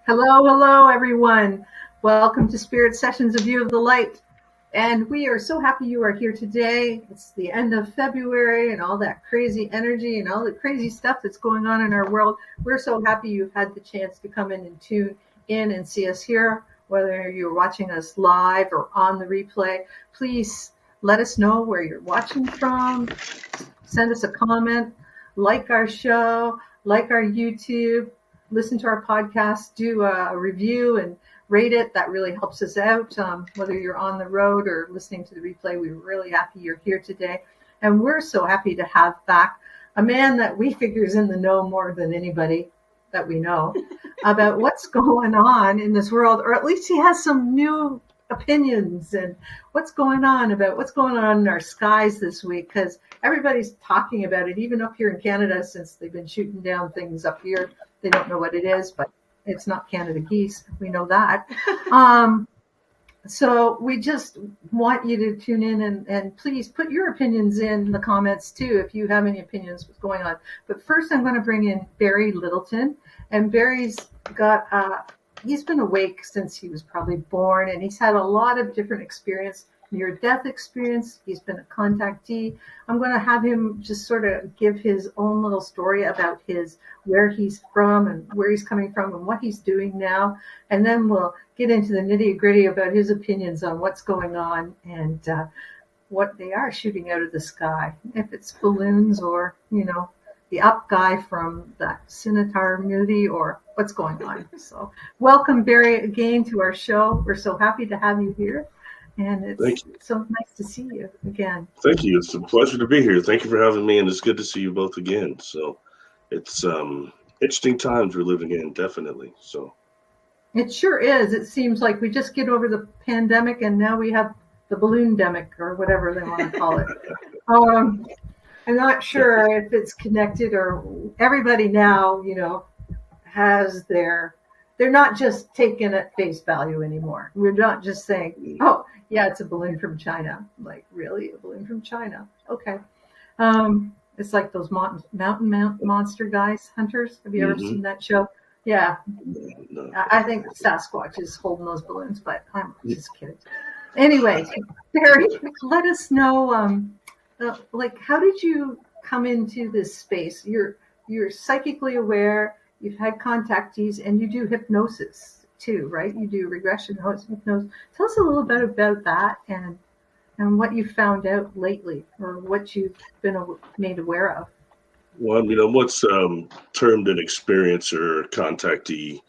Hello, hello, everyone. Welcome to Spirit Sessions, A View of the Light. And we are so happy you are here today. It's the end of February and all that crazy energy and all the crazy stuff that's going on in our world. We're so happy you've had the chance to come in and tune in and see us here, whether you're watching us live or on the replay. Please let us know where you're watching from. Send us a comment, like our show, like our YouTube, listen to our podcast, do a review and rate it. That really helps us out. Whether you're on the road or listening to the replay, we're really happy you're here today. And we're so happy to have back a man that we figure is in the know more than anybody that we know about what's going on in this world, or at least he has some new opinions and what's going on in our skies this week, because everybody's talking about it, even up here in Canada, since they've been shooting down things up here. They don't know what it is, but it's not Canada geese. We know that. So we just want you to tune in and please put your opinions in the comments too, if you have any opinions what's going on. But first I'm going to bring in Barry Littleton, and Barry's got he's been awake since he was probably born, and he's had a lot of different experience, near-death experience. He's been a contactee. I'm going to have him just sort of give his own little story about where he's from and where he's coming from and what he's doing now. And then we'll get into the nitty-gritty about his opinions on what's going on and what they are shooting out of the sky, if it's balloons or, the up guy from that Scimitar movie or what's going on. So welcome, Barry, again to our show. We're so happy to have you here. And it's so nice to see you again. Thank you. It's a pleasure to be here. Thank you for having me, and it's good to see you both again. So it's interesting times we're living in, definitely. So it sure is. It seems like we just get over the pandemic, and now we have the balloon-demic, or whatever they want to call it. I'm not sure if it's connected, or everybody now, has they're not just taken at face value anymore. We're not just saying, oh, yeah, it's a balloon from China. Like, really? A balloon from China? Okay. It's like those mountain monster guys, hunters. Have you ever seen that show? Yeah. No. I think Sasquatch is holding those balloons, but I'm just kidding. Anyway, Barry, let us know, how did you come into this space? You're psychically aware. You've had contactees, and you do hypnosis too, right? You do regression hypnosis. Tell us a little bit about that and what you found out lately, or what you've been made aware of. Well, what's termed an experiencer, contactee,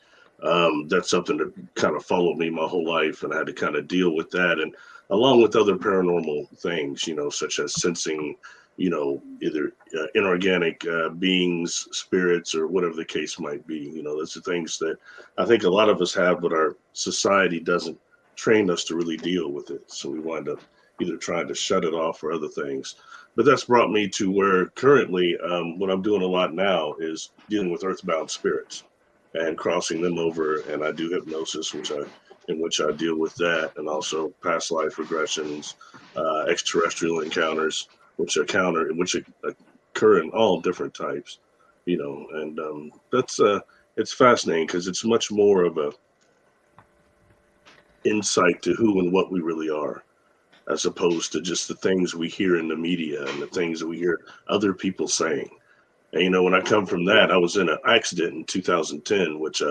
that's something that kind of followed me my whole life, and I had to kind of deal with that, and along with other paranormal things, such as sensing, either inorganic beings, spirits, or whatever the case might be. Those are things that I think a lot of us have, but our society doesn't train us to really deal with it. So we wind up either trying to shut it off or other things. But that's brought me to where currently what I'm doing a lot now is dealing with earthbound spirits and crossing them over. And I do hypnosis, in which I deal with that, and also past life regressions, extraterrestrial encounters, which occur in all different types, and that's it's fascinating because it's much more of a insight to who and what we really are, as opposed to just the things we hear in the media and the things that we hear other people saying. And when I come from that, I was in an accident in 2010, which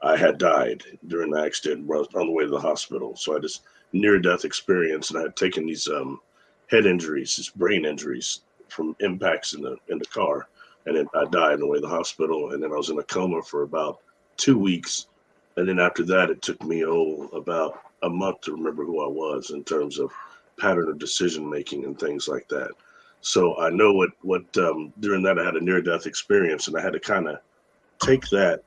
I had died during the accident when I was on the way to the hospital. So I had this near-death experience, and I had taken these head injuries, these brain injuries from impacts in the car. And then I died on the way to the hospital, and then I was in a coma for about 2 weeks. And then after that, it took me about a month to remember who I was in terms of pattern of decision-making and things like that. So I know what during that I had a near-death experience, and I had to kind of take that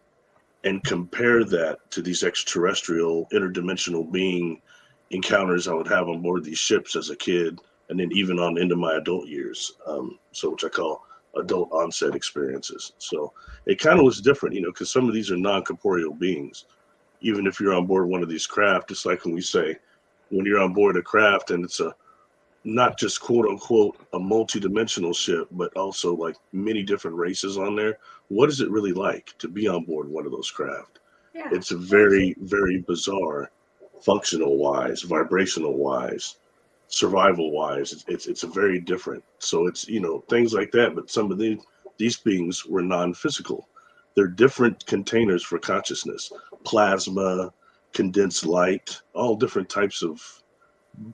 and compare that to these extraterrestrial, interdimensional being encounters I would have on board these ships as a kid, and then even on into my adult years, which I call adult onset experiences. So it kind of was different, because some of these are non-corporeal beings. Even if you're on board one of these craft, it's like when we say, when you're on board a craft and it's not just quote unquote a multi-dimensional ship, but also like many different races on there, what is it really like to be on board one of those craft? Yeah. It's a very, very bizarre, functional wise, vibrational wise, survival wise. It's a very different. So it's, things like that. But some of these beings were non-physical. They're different containers for consciousness, plasma, condensed light, all different types of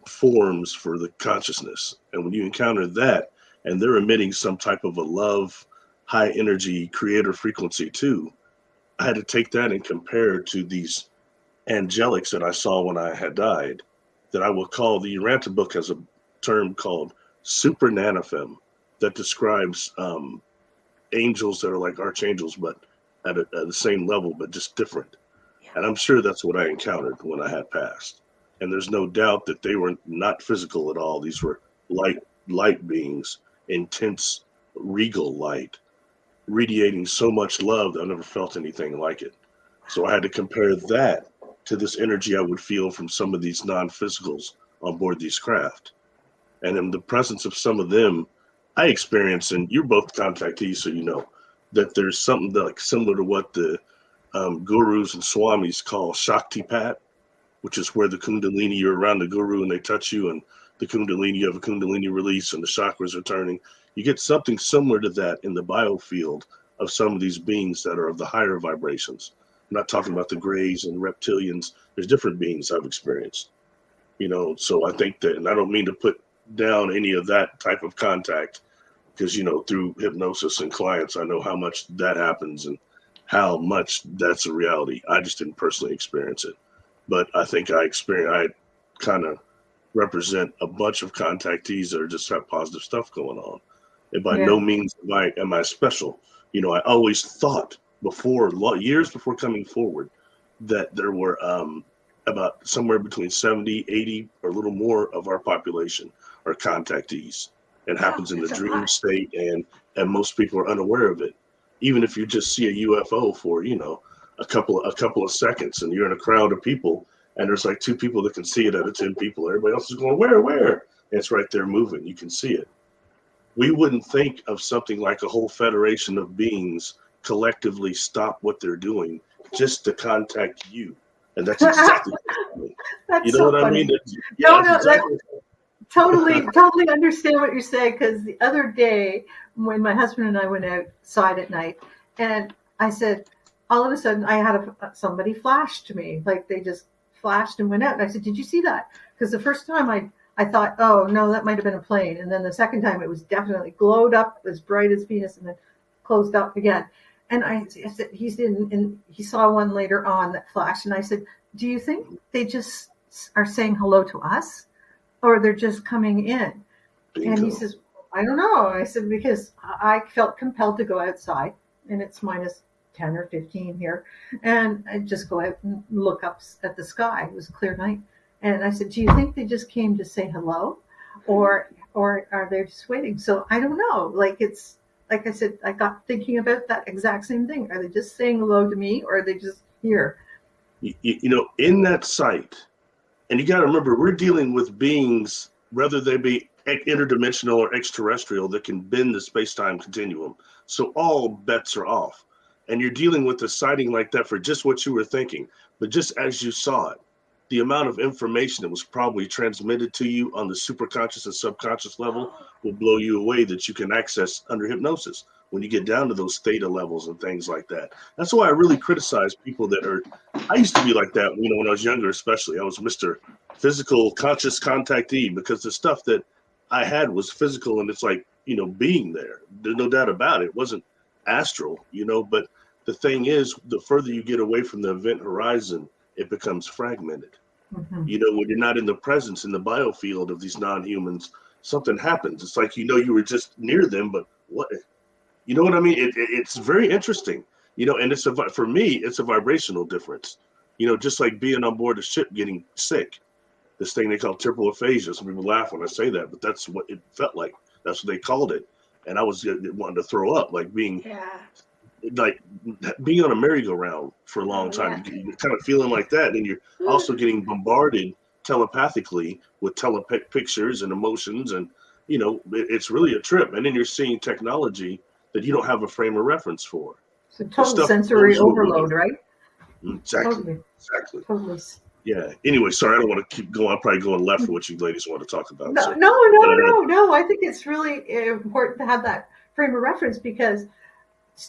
forms for the consciousness. And when you encounter that and they're emitting some type of a love, high energy creator frequency too, I had to take that and compare it to these angelics that I saw when I had died, that I will call, the Uranta book has a term called super nanofem that describes angels that are like archangels, but at the same level, but just different. And I'm sure that's what I encountered when I had passed. And there's no doubt that they were not physical at all. These were light beings, intense, regal light, radiating so much love that I never felt anything like it. So I had to compare that to this energy I would feel from some of these non-physicals on board these craft. And in the presence of some of them, I experienced, and you're both contactees, so you know, that there's something that, like, similar to what the gurus and swamis call Shaktipat, which is where the kundalini, you're around the guru and they touch you, and the kundalini, you have a kundalini release and the chakras are turning. You get something similar to that in the biofield of some of these beings that are of the higher vibrations. I'm not talking about the grays and reptilians. There's different beings I've experienced, so I think that, and I don't mean to put down any of that type of contact, because, through hypnosis and clients, I know how much that happens and how much that's a reality. I just didn't personally experience it. But I think I kind of represent a bunch of contactees that are just have positive stuff going on. And by no means am I special. I always thought years before coming forward, that there were about somewhere between 70, 80, or a little more of our population are contactees. It happens in the dream state, and most people are unaware of it. Even if you just see a UFO for, a couple of seconds, and you're in a crowd of people, and there's like 2 people that can see it out of 10 people. Everybody else is going, where? And it's right there moving. You can see it. We wouldn't think of something like a whole federation of beings collectively stop what they're doing just to contact you. And that's exactly what That's so what funny. I mean? Exactly. Totally understand what you're saying, because the other day when my husband and I went outside at night, and I said, all of a sudden I had somebody flash to me, like they just flashed and went out. And I said, did you see that? Because the first time I thought, oh no, that might have been a plane. And then the second time it was definitely glowed up as bright as Venus and then closed up again. And I said, he saw one later on that flashed. And I said, do you think they just are saying hello to us, or they're just coming in? Bingo. And he says, I don't know. I said, because I felt compelled to go outside, and it's minus 10 or 15 here, and I just go out and look up at the sky. It was a clear night. And I said, do you think they just came to say hello, or are they just waiting? So I don't know. Like I said, I got thinking about that exact same thing. Are they just saying hello to me, or are they just here? In that site, and you got to remember, we're dealing with beings, whether they be interdimensional or extraterrestrial, that can bend the space-time continuum. So all bets are off. And you're dealing with a sighting like that for just what you were thinking. But just as you saw it, the amount of information that was probably transmitted to you on the superconscious and subconscious level will blow you away, that you can access under hypnosis when you get down to those theta levels and things like that. That's why I really criticize people that are, I used to be like that, when I was younger, especially. I was Mr. Physical Conscious Contactee, because the stuff that I had was physical, and it's like, being there. There's no doubt about it. It wasn't astral, but the thing is, the further you get away from the event horizon, it becomes fragmented. Mm-hmm. When you're not in the presence, in the biofield of these non-humans, something happens. It's like, you were just near them, but what? You know what I mean? It's very interesting, and for me, it's a vibrational difference. Just like being on board a ship getting sick, this thing they call triple aphasia. Some people laugh when I say that, but that's what it felt like. That's what they called it. And I was wanting to throw up, like being on a merry-go-round for a long time. Yeah. You're kind of feeling like that, and you're also getting bombarded telepathically with pictures and emotions, and it's really a trip. And then you're seeing technology that you don't have a frame of reference for. So total sensory overload, right? Exactly. Totally. Exactly. Totally. Yeah. Anyway, sorry, I don't want to keep going. I'm probably going left for what you ladies want to talk about. No, So, no, but no, no, no. I think it's really important to have that frame of reference because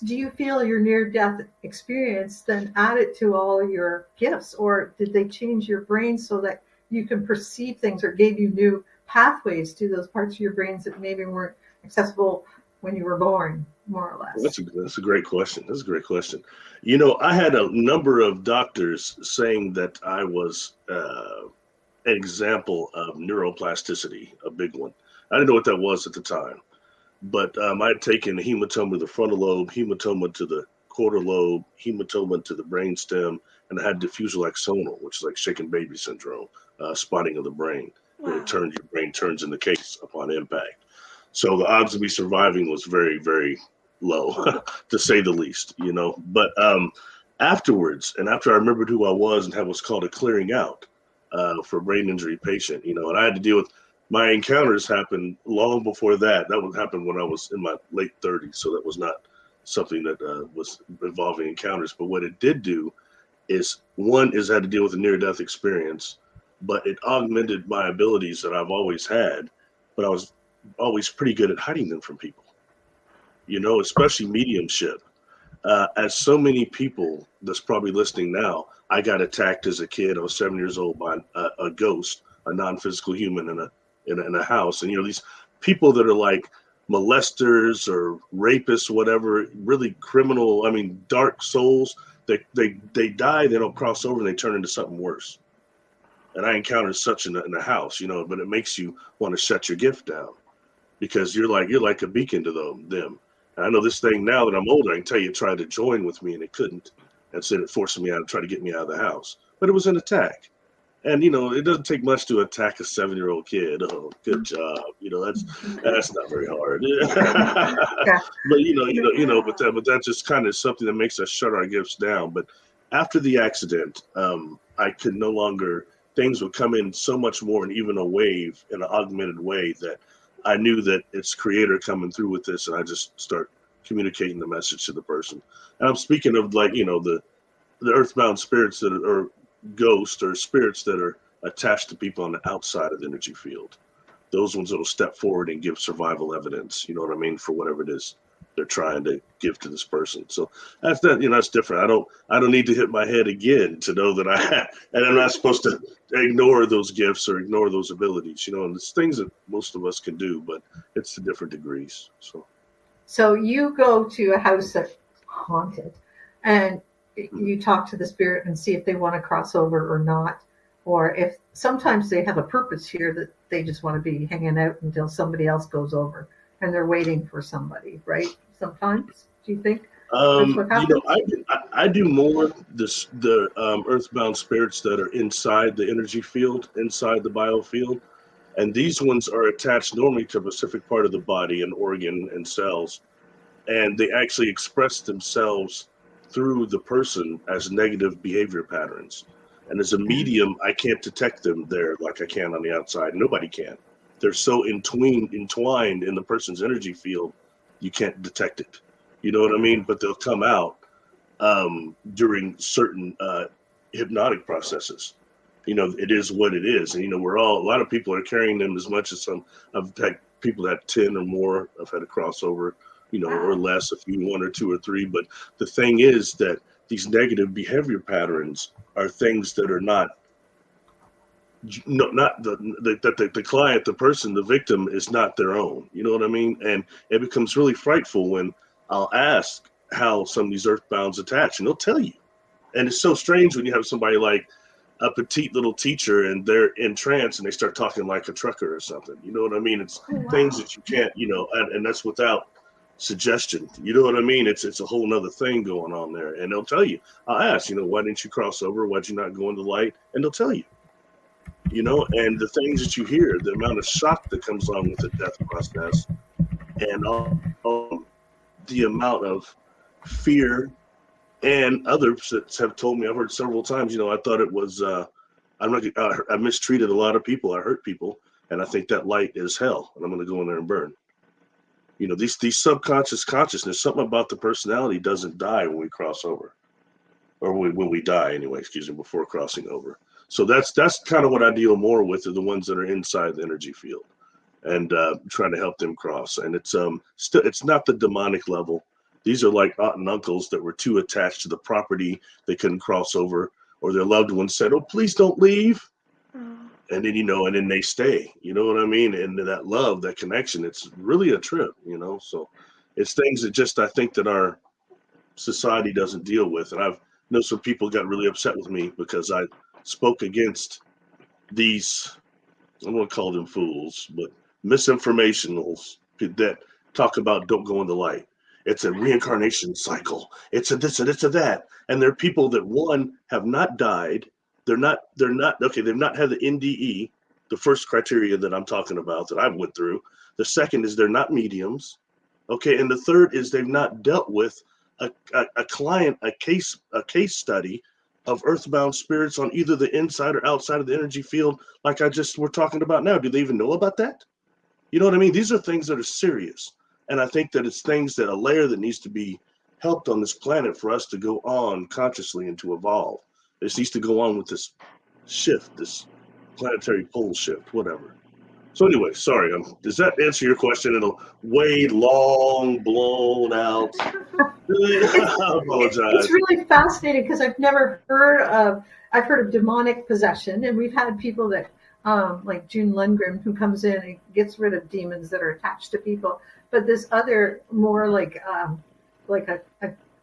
do you feel your near-death experience then added to all your gifts, or did they change your brain so that you can perceive things, or gave you new pathways to those parts of your brains that maybe weren't accessible when you were born, more or less? that's a great question. That's a great question. I had a number of doctors saying that I was an example of neuroplasticity, a big one. I didn't know what that was at the time, but I had taken hematoma to the frontal lobe, hematoma to the quarter lobe, hematoma to the brainstem, and I had diffusal axonal, which is like shaken baby syndrome, spotting of the brain, where your brain turns into case upon impact. So the odds of me surviving was very, very low, to say the least. But afterwards, and after I remembered who I was and had what's called a clearing out for a brain injury patient, and I had to deal with my encounters happened long before that. That would happen when I was in my late 30s. So that was not something that was involving encounters. But what it did do is one is I had to deal with a near death experience, but it augmented my abilities that I've always had. But I was always pretty good at hiding them from people, especially mediumship. As so many people that's probably listening now, I got attacked as a kid. I was 7 years old by a ghost, a non-physical human in a house. And these people that are like molesters or rapists, whatever, really criminal, I mean, dark souls, they die, they don't cross over, and they turn into something worse. And I encountered such in a house, but it makes you want to shut your gift down because you're like a beacon to them. And I know this thing now that I'm older, I can tell you it tried to join with me and it couldn't. And said it forced me out to try to get me out of the house. But it was an attack. And it doesn't take much to attack a 7-year-old kid. Oh, good job. That's not very hard. Yeah. But that's just kind of something that makes us shut our gifts down. But after the accident, I could no longer. Things would come in so much more, and even a wave in an augmented way that I knew that it's creator coming through with this, and I just start communicating the message to the person. And I'm speaking of the earthbound spirits that are ghosts or spirits that are attached to people on the outside of the energy field. Those ones that'll step forward and give survival evidence, you know what I mean, for whatever it is they're trying to give to this person. So that's that's different. I don't need to hit my head again to know that and I'm not supposed to ignore those gifts or ignore those abilities, and it's things that most of us can do, but it's to different degrees. So you go to a house that's haunted and you talk to the spirit and see if they want to cross over or not. Or if sometimes they have a purpose here that they just want to be hanging out until somebody else goes over and they're waiting for somebody, right? Sometimes, do you think that's what happens? I do more the earthbound spirits that are inside the energy field, inside the biofield. And these ones are attached normally to a specific part of the body, an organ and cells. And they actually express themselves through the person as negative behavior patterns. And as a medium, I can't detect them there like I can on the outside. Nobody can. They're so entwined in the person's energy field, you can't detect it. You know what I mean? But they'll come out during certain hypnotic processes. It is what it is. And, a lot of people are carrying them as much as some. I've had people that 10 or more. I've had a crossover, or less, if you 1 or 2 or 3. But the thing is that these negative behavior patterns are things that are not the client, the person, the victim is not their own. You know what I mean? And it becomes really frightful when I'll ask how some of these earthbounds attach, and they'll tell you. And it's so strange when you have somebody like a petite little teacher and they're in trance and they start talking like a trucker or something. You know what I mean? It's things that you can't, and that's without suggestion. You know what I mean? It's a whole nother thing going on there. And they'll tell you. I'll ask, why didn't you cross over? Why'd you not go into the light? And they'll tell you. And the things that you hear, the amount of shock that comes along with the death process, and all the amount of fear. And others that have told me, I've heard several times, I thought it was, I mistreated a lot of people. I hurt people. And I think that light is hell. And I'm going to go in there and burn. These subconscious consciousness, something about the personality doesn't die when we cross over. or when we die anyway, excuse me, before crossing over. So that's kind of what I deal more with, are the ones that are inside the energy field, and trying to help them cross. And it's still, it's not the demonic level. These are like aunt and uncles that were too attached to the property, they couldn't cross over, or their loved ones said, "Oh, please don't leave." And then, and then they stay, you know what I mean? And that love, that connection, it's really a trip, so it's things that just, I think that our society doesn't deal with. And I've know some people got really upset with me because I spoke against these, I don't want to call them fools, but misinformationals that talk about don't go in the light. It's a reincarnation cycle. It's a this and it's a that. And there are people that, one, have not died. They're not okay. They've not had the NDE, the first criteria that I'm talking about that I went through. The second is they're not mediums. Okay. And the third is they've not dealt with a client, a case study of earthbound spirits on either the inside or outside of the energy field, like I just we're talking about now. Do they even know about that? You know what I mean? These are things that are serious. And I think that it's things that a layer that needs to be helped on this planet for us to go on consciously and to evolve. This needs to go on with this shift, this planetary pole shift, whatever. So anyway, sorry. Does that answer your question in a way long, blown out? I apologize. It's really fascinating because I've heard of demonic possession, and we've had people that, like June Lundgren, who comes in and gets rid of demons that are attached to people. But this other, more like a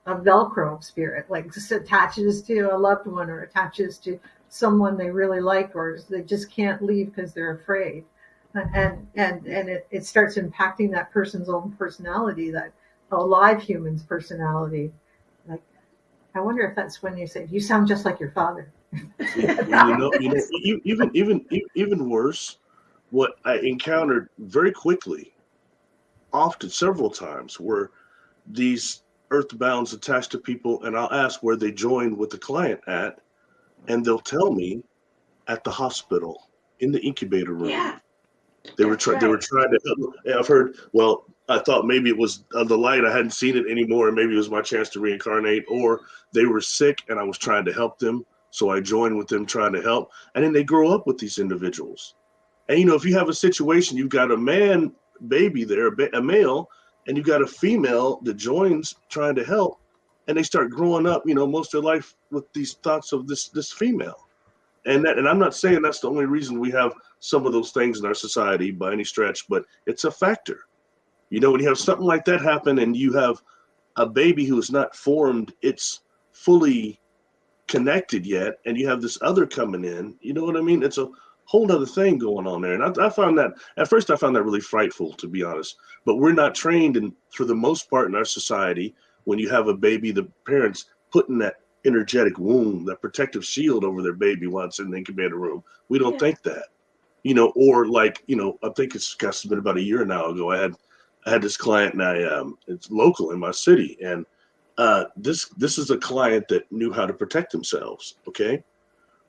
Velcro spirit, like just attaches to a loved one or attaches to someone they really like, or they just can't leave because they're afraid. And it starts impacting that person's own personality, that a live human's personality. Like, I wonder if that's when you say, "You sound just like your father." Even worse, what I encountered very quickly, often several times, were these earthbounds attached to people, and I'll ask where they joined with the client at, and they'll tell me at the hospital in the incubator room. Yeah. They were trying to help. I've heard, well, I thought maybe it was the light. I hadn't seen it anymore, and maybe it was my chance to reincarnate, or they were sick and I was trying to help them. So I joined with them trying to help. And then they grow up with these individuals. And, if you have a situation, you've got a man baby there, a male, and you've got a female that joins trying to help, and they start growing up, most of their life with these thoughts of this female. And I'm not saying that's the only reason we have some of those things in our society by any stretch, but it's a factor. When you have something like that happen and you have a baby who is not formed, it's fully connected yet, and you have this other coming in, you know what I mean? It's a whole other thing going on there. And I found that, at first I found that really frightful, to be honest. But we're not trained, and for the most part in our society, when you have a baby, the parents putting that energetic womb, that protective shield over their baby while it's in the incubator room. We don't think that, or like, I think it's been about a year now ago. I had this client, and it's local in my city, and this is a client that knew how to protect themselves. Okay.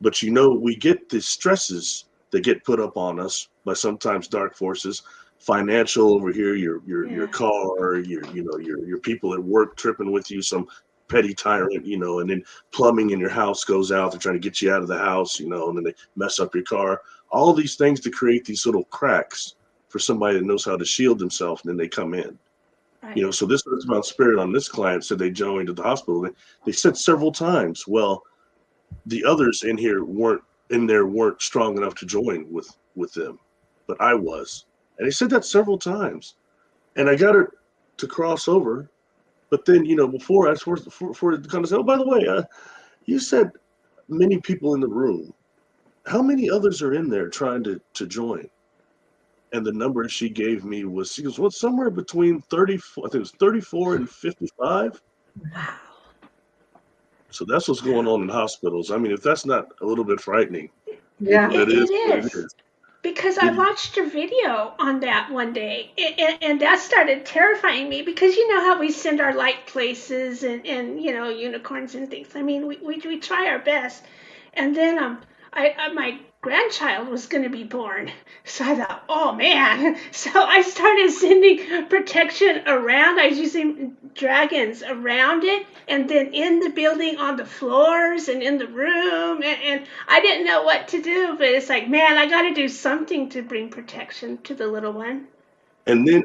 But we get the stresses that get put up on us by sometimes dark forces, financial over here, your car, your people at work tripping with you, some petty tyrant, and then plumbing in your house goes out. They're trying to get you out of the house, and then they mess up your car. All these things to create these little cracks for somebody that knows how to shield themselves, and then they come in. Right. So this earthbound spirit on this client said they joined at the hospital. They said several times, well, the others in here weren't strong enough to join with them, but I was. And they said that several times. And I got her to cross over. But then, before I was for it to kind of say, oh, by the way, you said many people in the room. How many others are in there trying to join? And the number she gave me was, she goes, well, somewhere between 34, I think it was 34 and 55. Wow. So that's what's going on in hospitals. I mean, if that's not a little bit frightening. Yeah, it is. Because I watched a video on that one day, and that started terrifying me, because you know how we send our light places and unicorns and things. I mean, we try our best. And then my grandchild was going to be born. So I thought, oh man. So I started sending protection around. I was using dragons around it, and then in the building, on the floors and in the room. And I didn't know what to do, but it's like, man, I got to do something to bring protection to the little one. And then,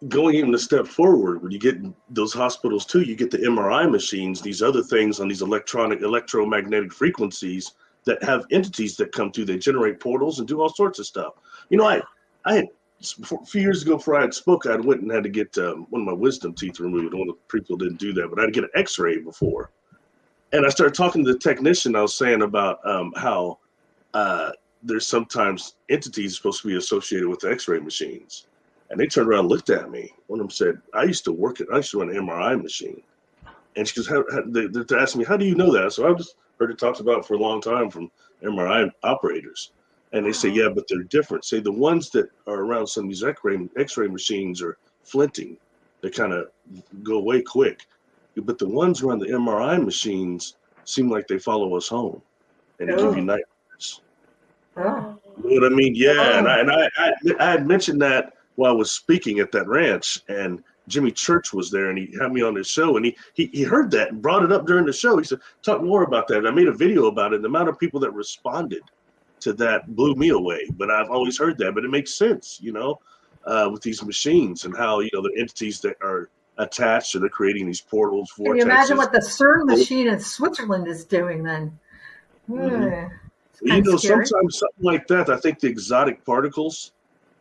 going even a step forward, when you get those hospitals too, you get the MRI machines, these other things on these electromagnetic frequencies that have entities that come through. They generate portals and do all sorts of stuff. I had a few years ago before I had spoke, I went and had to get one of my wisdom teeth removed. One of the people didn't do that, but I had to get an X-ray before. And I started talking to the technician. I was saying about how there's sometimes entities supposed to be associated with the X-ray machines. And they turned around and looked at me. One of them said, I used to run an MRI machine. And she goes, they're asking me, how do you know that? So I just heard it talked about for a long time from MRI operators. And they say, yeah, but they're different. Say the ones that are around some of these X-ray machines are flinting. They kind of go away quick. But the ones around the MRI machines seem like they follow us home. And they give you nightmares. Oh. You know what I mean? Yeah. And I had mentioned that while I was speaking at that ranch, and Jimmy Church was there, and he had me on his show, and he heard that and brought it up during the show. He said, talk more about that. And I made a video about it. The amount of people that responded to that blew me away. But I've always heard that. But it makes sense, with these machines and how, the entities that are attached to, they're creating these portals. Can you imagine what the CERN machine in Switzerland is doing then? Mm-hmm. Sometimes something like that, I think the exotic particles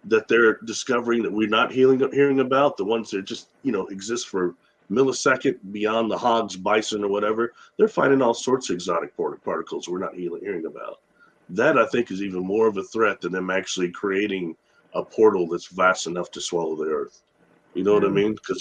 that they're discovering that we're not hearing about, the ones that just, exist for a millisecond beyond the hogs, bison, or whatever, they're finding all sorts of exotic particles we're not hearing about. That, I think, is even more of a threat than them actually creating a portal that's vast enough to swallow the earth. You know what I mean? Because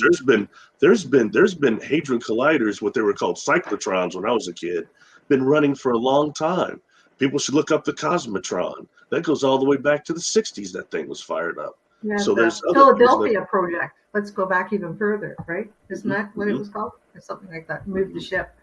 there's been hadron colliders, what they were called cyclotrons when I was a kid, been running for a long time. People should look up the Cosmotron. That goes all the way back to the 60s. That thing was fired up. Yeah, so there's the Philadelphia project. Let's go back even further, right? Isn't that what it was called? Or something like that. Move the ship.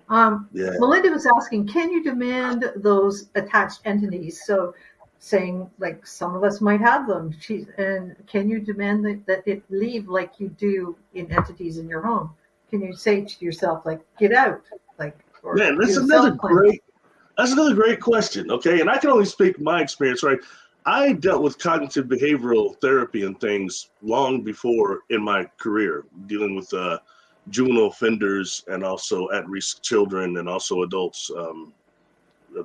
Melinda was asking, can you demand those attached entities? So saying like some of us might have them. And can you demand that it leave like you do in entities in your home? Can you say to yourself, like, get out? Man, that's another great question, okay? And I can only speak my experience, right? I dealt with cognitive behavioral therapy and things long before in my career, dealing with juvenile offenders and also at-risk children and also adults of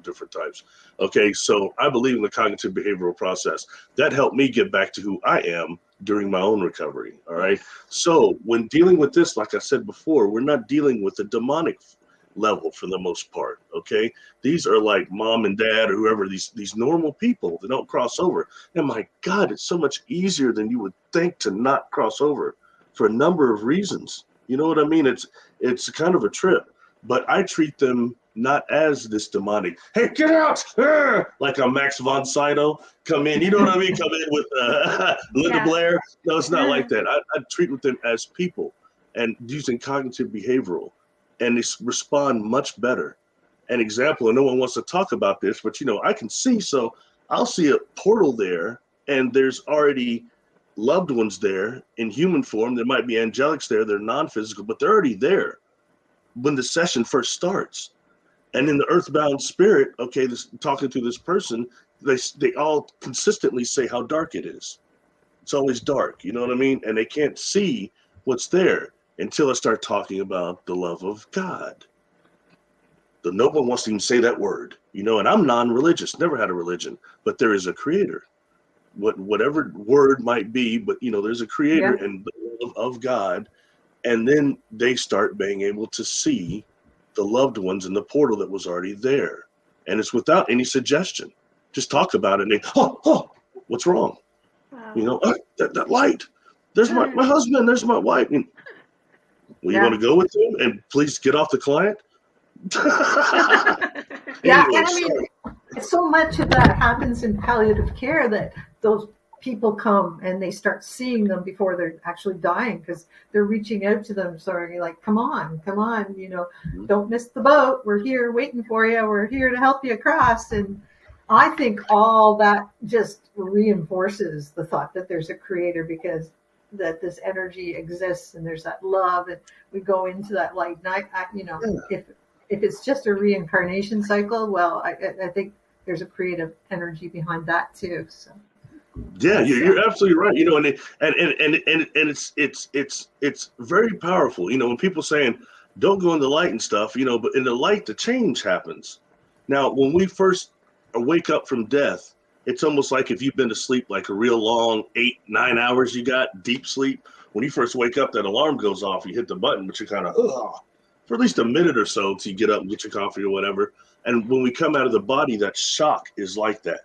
different types. Okay, so I believe in the cognitive behavioral process. That helped me get back to who I am during my own recovery, all right? So when dealing with this, like I said before, we're not dealing with the demonic level for the most part, okay? These are like mom and dad or whoever, these normal people that don't cross over. And my God, it's so much easier than you would think to not cross over for a number of reasons. You know what I mean? It's kind of a trip, but I treat them not as this demonic, hey, get out, like a Max von Sydow, come in, you know what I mean? Come in with Linda Blair. No, it's not like that. I treat with them as people and using cognitive behavioral. And they respond much better. An example, and no one wants to talk about this, but I can see, so I'll see a portal there, and there's already loved ones there in human form. There might be angelics there, they're non-physical, but they're already there when the session first starts. And in the earthbound spirit, okay, talking to this person, they all consistently say how dark it is. It's always dark, you know what I mean? And they can't see what's there until I start talking about the love of God. No one wants to even say that word, and I'm non-religious, never had a religion, but there is a creator. Whatever word might be, but there's a creator and the love of God. And then they start being able to see the loved ones in the portal that was already there. And it's without any suggestion. Just talk about it and they, what's wrong? Wow. That light. There's my husband, there's my wife. Well, you want to go with him and please get off the client? So much of that happens in palliative care that those people come and they start seeing them before they're actually dying because they're reaching out to them. So you're like, come on, don't miss the boat. We're here waiting for you. We're here to help you across. And I think all that just reinforces the thought that there's a creator, because that this energy exists and there's that love, and we go into that light. And if it's just a reincarnation cycle, well, I think there's a creative energy behind that too. So Yeah, you're absolutely right. And it's very powerful. When people saying don't go in the light and stuff, but in the light the change happens. Now, when we first wake up from death, it's almost like if you've been to sleep like a real long 8-9 hours, you got deep sleep. When you first wake up, that alarm goes off. You hit the button, but you're kind of for at least a minute or so till you get up and get your coffee or whatever. And when we come out of the body, that shock is like that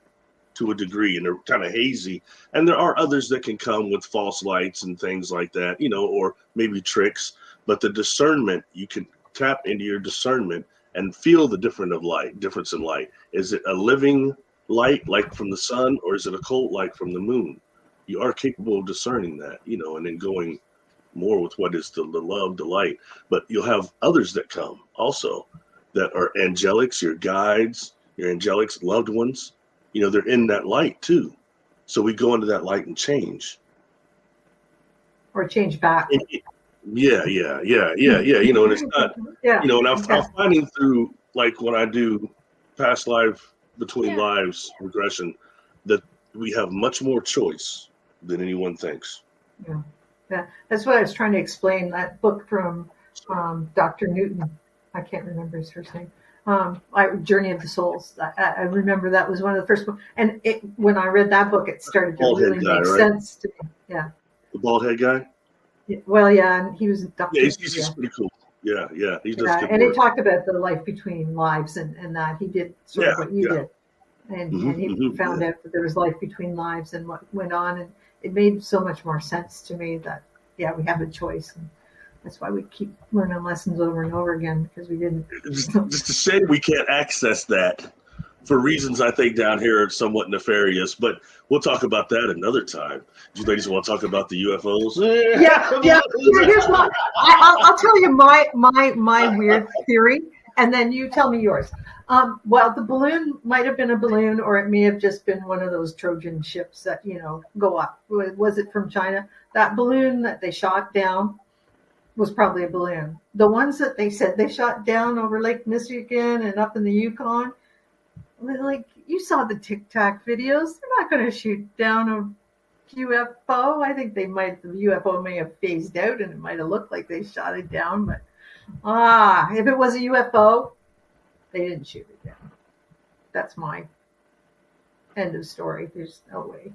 to a degree, and they're kind of hazy. And there are others that can come with false lights and things like that, or maybe tricks. But the discernment, you can tap into your discernment and feel the difference in light. Is it a living light like from the sun, or is it a cold light from the moon? You are capable of discerning that, and then going more with what is the love, the light. But you'll have others that come also that are angelics, your guides, your angelics, loved ones. They're in that light too. So we go into that light and change. Or change back. Yeah. And it's not, and I'm finding through, like when I do past life, between lives regression, that we have much more choice than anyone thinks. Yeah. That's what I was trying to explain. That book from Dr. Newton, I can't remember his first name. Journey of the Souls. I remember that was one of the first books. And when I read that book, it started to really make sense to me. Yeah. The bald head guy? Well, yeah, and he was a doctor. Yeah, he's pretty cool. Yeah. He does good and work. he talked about the life between lives, and that he did sort of what you did. And he found out that there was life between lives and what went on. And it made so much more sense to me that, we have a choice. And that's why we keep learning lessons over and over again, because we didn't. Just to say we can't access that for reasons I think down here are somewhat nefarious, but we'll talk about that another time. Do you ladies want to talk about the UFOs? Yeah. Here's I'll tell you my weird theory, and then you tell me yours. Well, the balloon might have been a balloon, or it may have just been one of those Trojan ships that, go up. Was it from China? That balloon that they shot down was probably a balloon. The ones that they said they shot down over Lake Michigan and up in the Yukon, like, you saw the Tic Tac videos. They're not going to shoot down a UFO. I think the UFO may have phased out, and it might have looked like they shot it down. But if it was a UFO, they didn't shoot it down. That's my end of story. There's no way.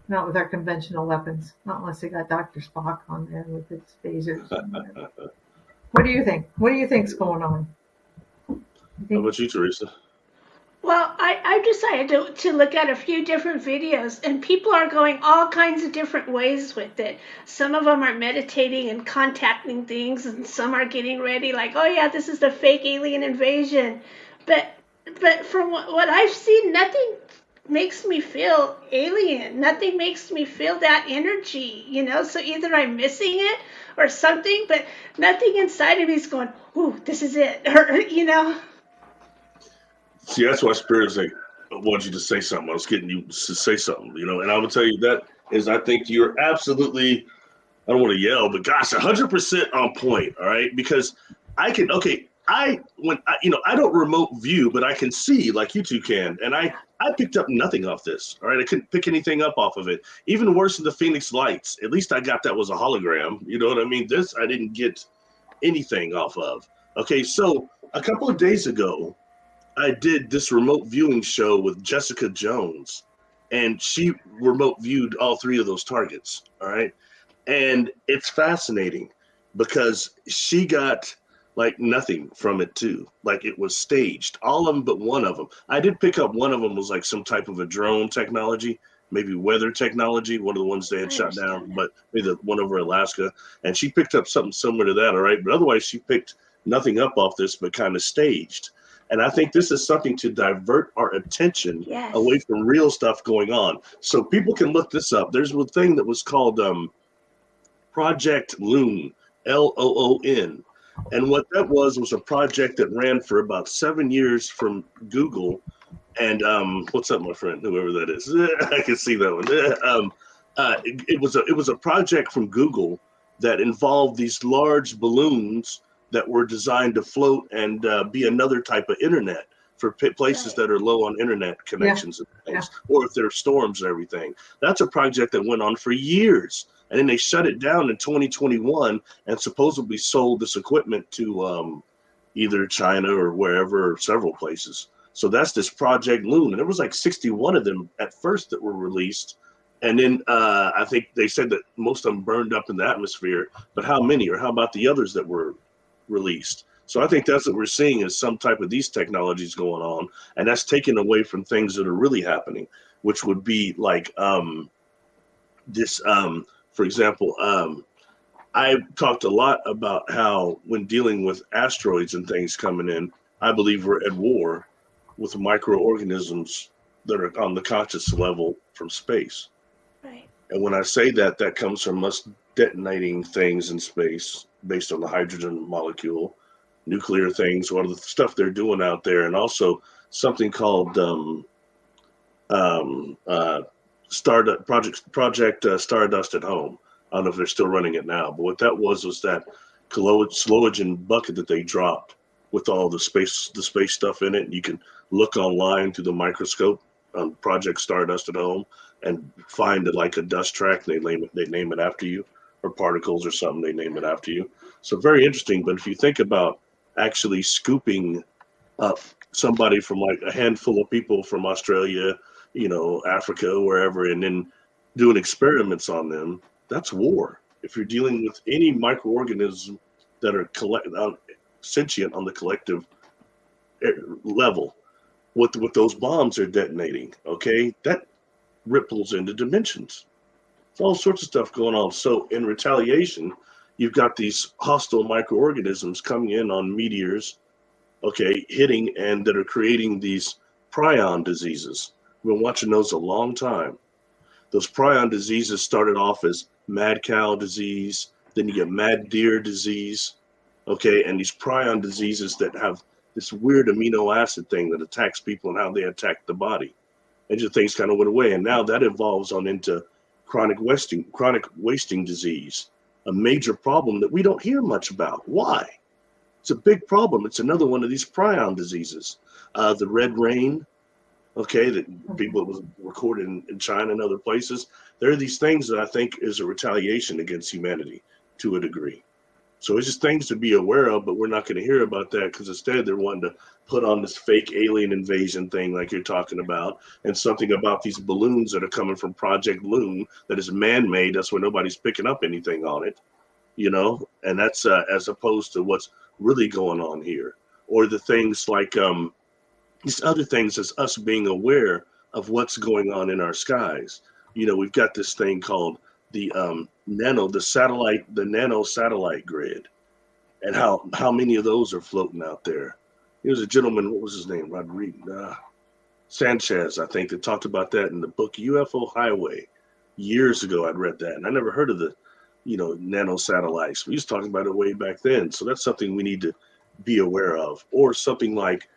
Not with our conventional weapons. Not unless they got Dr. Spock on there with his phasers. What do you think? What do you think's going on? How about you, Teresa? Well, I decided to look at a few different videos, and people are going all kinds of different ways with it. Some of them are meditating and contacting things, and some are getting ready, like, oh yeah, this is the fake alien invasion. But from what I've seen, nothing makes me feel alien. Nothing makes me feel that energy, So either I'm missing it or something, but nothing inside of me is going, ooh, this is it, or. See, that's why Spirit's like, I want you to say something. I was getting you to say something, and I will tell you that is, I think you're absolutely, I don't want to yell, but gosh, 100% on point. All right. Because I don't remote view, but I can see like you two can. And I picked up nothing off this. All right. I couldn't pick anything up off of it. Even worse than the Phoenix Lights. At least I got that was a hologram. You know what I mean? This, I didn't get anything off of. Okay. So a couple of days ago, I did this remote viewing show with Jessica Jones, and she remote viewed all three of those targets. All right. And it's fascinating because she got like nothing from it too. Like it was staged, all of them, but one of them. I did pick up one of them was like some type of a drone technology, maybe weather technology, one of the ones they had shot down, but maybe the one over Alaska. And she picked up something similar to that. All right. But otherwise she picked nothing up off this, but kind of staged. And I think this is something to divert our attention away from real stuff going on. So people can look this up. There's a thing that was called Project Loon, Loon. And what that was a project that ran for about 7 years from Google. And what's up, my friend? Whoever that is, I can see that one. It was a project from Google that involved these large balloons that were designed to float and be another type of internet for places Right. that are low on internet connections and things, or if there are storms and everything. That's a project that went on for years, and then they shut it down in 2021 and supposedly sold this equipment to either China or wherever, or several places. So that's this Project Loon, and there was like 61 of them at first that were released, and then I think they said that most of them burned up in the atmosphere. But how many, or how about the others that were released? So I think that's what we're seeing is some type of these technologies going on, and that's taken away from things that are really happening, which would be like this. For example, I talked a lot about how when dealing with asteroids and things coming in, I believe we're at war with microorganisms that are on the conscious level from space. Right. And when I say that, that comes from us detonating things in space based on the hydrogen molecule, nuclear things, what the stuff they're doing out there, and also something called Project Stardust at Home. I don't know if they're still running it now, but what that was that Sloagen bucket that they dropped with all the space stuff in it. And you can look online through the microscope on Project Stardust at Home and find it like a dust track. They name it after you, or particles or something. They name it after you. So very interesting. But if you think about actually scooping up somebody from like a handful of people from Australia, Africa, wherever, and then doing experiments on them, that's war. If you're dealing with any microorganism that are sentient on the collective level, what those bombs are detonating, okay, that ripples into dimensions. It's all sorts of stuff going on. So in retaliation, you've got these hostile microorganisms coming in on meteors, okay, hitting, and that are creating these prion diseases. We've been watching those a long time. Those prion diseases started off as mad cow disease, then you get mad deer disease, okay, and these prion diseases that have this weird amino acid thing that attacks people and how they attack the body. And just things kind of went away. And now that evolves on into chronic wasting disease, a major problem that we don't hear much about. Why? It's a big problem. It's another one of these prion diseases. The red rain, okay, that people was recorded in China and other places. There are these things that I think is a retaliation against humanity to a degree. So it's just things to be aware of, but we're not going to hear about that because instead they're wanting to put on this fake alien invasion thing like you're talking about, and something about these balloons that are coming from Project Loon that is man-made. That's why nobody's picking up anything on it, and that's as opposed to what's really going on here. Or the things like these other things as us being aware of what's going on in our skies. We've got this thing called the nano satellite grid, and how many of those are floating out there. There's a gentleman, what was his name? Rodriguez Sanchez, I think, that talked about that in the book UFO Highway years ago. I'd read that, and I never heard of the nano satellites. We was talking about it way back then. So that's something we need to be aware of. Or something like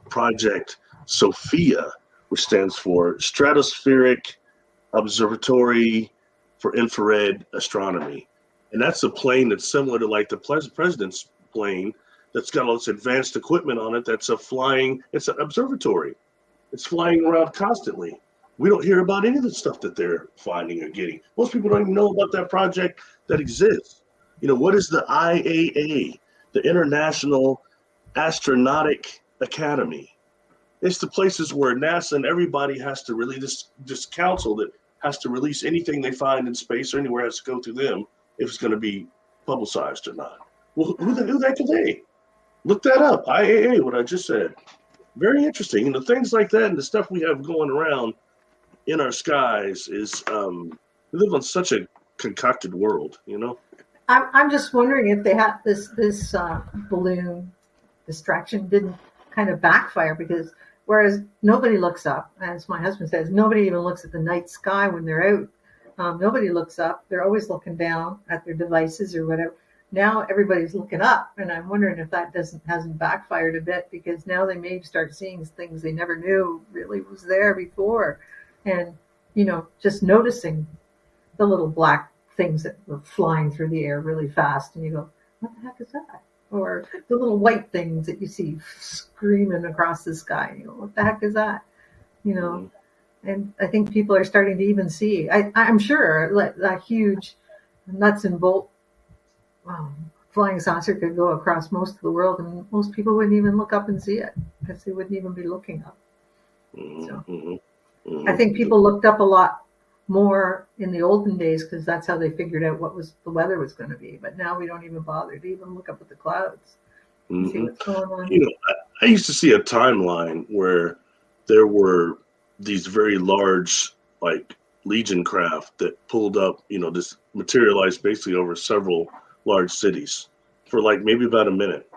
Project Sophia, which stands for Stratospheric Observatory for Infrared Astronomy. And that's a plane that's similar to like the president's plane that's got all this advanced equipment on it. It's an observatory. It's flying around constantly. We don't hear about any of the stuff that they're finding or getting. Most people don't even know about that project that exists. What is the IAA, the International Astronautic Academy? It's the places where NASA and everybody has to really, this council that has to release anything they find in space or anywhere has to go through them if it's going to be publicized or not. Well, who the heck are they? Look that up. IAA, what I just said. Very interesting. Things like that and the stuff we have going around in our skies is we live on such a concocted world, I'm just wondering if they had this balloon distraction didn't kind of backfire, because whereas nobody looks up, as my husband says, nobody even looks at the night sky when they're out. Nobody looks up. They're always looking down at their devices or whatever. now everybody's looking up, and I'm wondering if that hasn't backfired a bit, because now they may start seeing things they never knew really was there before, and just noticing the little black things that were flying through the air really fast, and you go, what the heck is that? Or the little white things that you see screaming across the sky, you go, what the heck is that? And I think people are starting to even see, I'm sure that huge nuts and bolt flying saucer could go across most of the world, and most people wouldn't even look up and see it, because they wouldn't even be looking up. So I think people looked up a lot more in the olden days, because that's how they figured out what the weather was going to be. But now we don't even bother to even look up at the clouds and see what's going on. I used to see a timeline where there were these very large, like, Legion craft that pulled up, this materialized basically over several large cities for like maybe about a minute.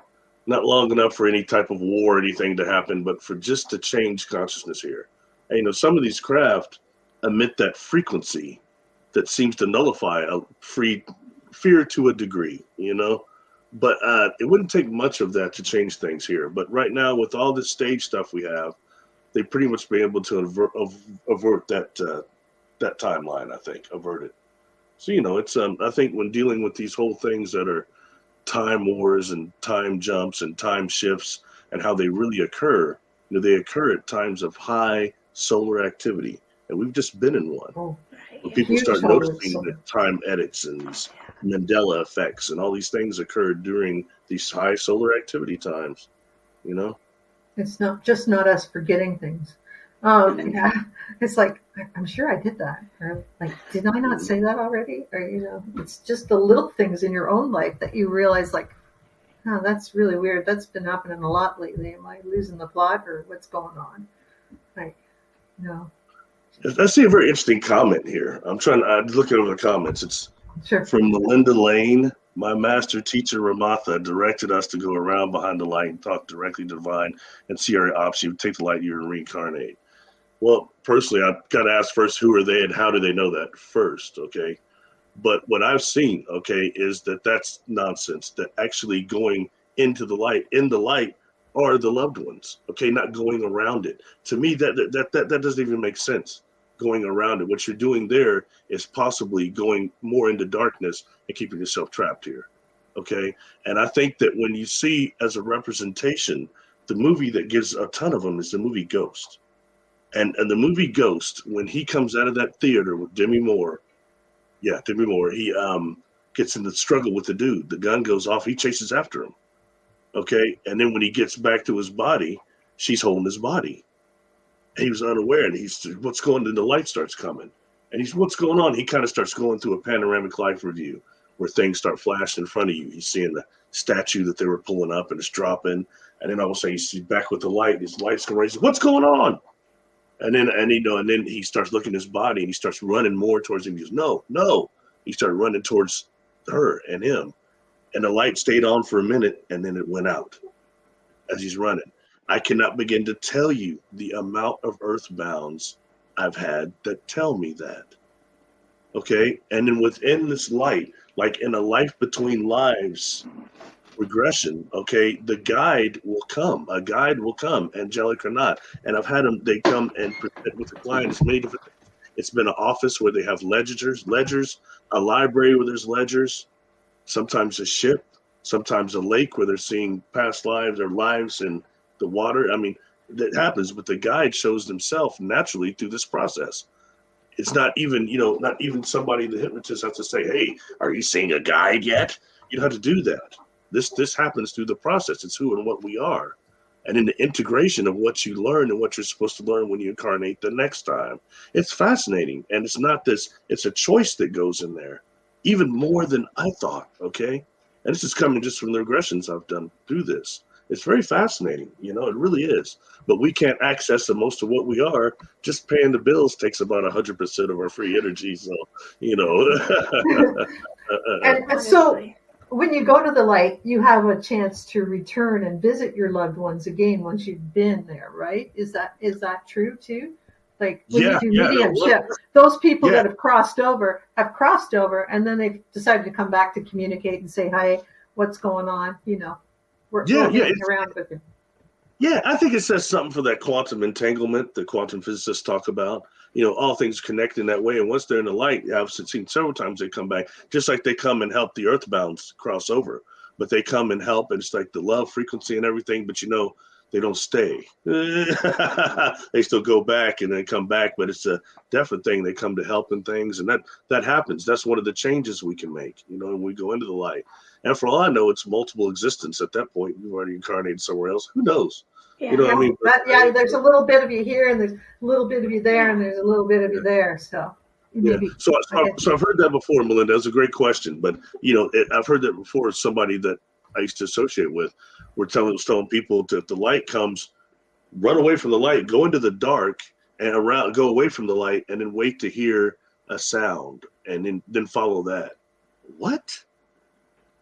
Not long enough for any type of war or anything to happen, but for just to change consciousness here. And, some of these craft emit that frequency that seems to nullify a fear to a degree, but it wouldn't take much of that to change things here. But right now, with all this stage stuff we have, they pretty much be able to avert that timeline. I think avert it. So it's I think when dealing with these whole things that are time wars and time jumps and time shifts and how they really occur, they occur at times of high solar activity. And we've just been in one. When people start noticing the time edits and these Mandela effects and all these things occur during these high solar activity times, It's not us forgetting things. Yeah, it's like, I'm sure I did that. Or like, did I not say that already? Or, it's just the little things in your own life that you realize, like, oh, that's really weird. That's been happening a lot lately. Am I losing the plot, or what's going on? Like, I see a very interesting comment here. I'm looking over the comments. It's from Melinda Lane. My master teacher, Ramatha, directed us to go around behind the light and talk directly to the divine and see our option, take the light year and reincarnate. Well, personally, I've got to ask first, who are they and how do they know that first, okay? But what I've seen, okay, is that's nonsense, that actually going into the light, in the light, are the loved ones, okay, not going around it. To me, that doesn't even make sense, going around it. What you're doing there is possibly going more into darkness and keeping yourself trapped here, okay? And I think that when you see as a representation, the movie that gives a ton of them is the movie Ghost. And the movie Ghost, when he comes out of that theater with Demi Moore, he gets in the struggle with the dude. The gun goes off, he chases after him. Okay, and then when he gets back to his body, she's holding his body. He was unaware, and what's going on? The light starts coming, and what's going on? He kind of starts going through a panoramic life review where things start flashing in front of you. He's seeing the statue that they were pulling up, and it's dropping, and then all of a sudden he's back with the light. His light's going to what's going on? And then he starts looking at his body, and he starts running more towards him. He goes, no. He started running towards her and him. And the light stayed on for a minute, and then it went out as he's running. I cannot begin to tell you the amount of earthbounds I've had that tell me that. Okay? And then within this light, like in a life between lives regression, okay, the guide will come. A guide will come, angelic or not. And I've had them, they come and present with the clients many different things. It's been an office where they have ledgers, a library where there's ledgers, sometimes a ship, sometimes a lake where they're seeing past lives or lives in the water. I mean, that happens, but the guide shows themselves naturally through this process. It's not even, not even somebody, the hypnotist has to say, hey, are you seeing a guide yet? You don't have to do that. This happens through the process. It's who and what we are. And in the integration of what you learn and what you're supposed to learn when you incarnate the next time. It's fascinating. And it's not it's a choice that goes in there, even more than I thought, okay? And this is coming just from the regressions I've done through this. It's very fascinating, it really is. But we can't access the most of what we are. Just paying the bills takes about 100% of our free energy. So, And so when you go to the light, you have a chance to return and visit your loved ones again once you've been there, right? Is that true too? Like when you do No, mediumship, those people that have crossed over, and then they've decided to come back to communicate and say, "Hi, what's going on?" We're hanging around with you. Yeah, I think it says something for that quantum entanglement that quantum physicists talk about. All things connect in that way. And once they're in the light, I've seen several times they come back, just like they come and help the earthbounds cross over. But they come and help, and it's like the love frequency and everything. But they don't stay. They still go back and then come back. But it's a definite thing. They come to help and things, and that happens. That's one of the changes we can make. When we go into the light. And for all I know, it's multiple existence at that point. We've already incarnated somewhere else. Who knows? Yeah. What I mean? There's a little bit of you here, and there's a little bit of you there, and there's a little bit of you there. So maybe. So I've heard that before, Melinda. That's a great question. But I've heard that before. Somebody that I used to associate with, was telling people if the light comes, run away from the light, go into the dark, and go away from the light, and then wait to hear a sound, and then follow that. What?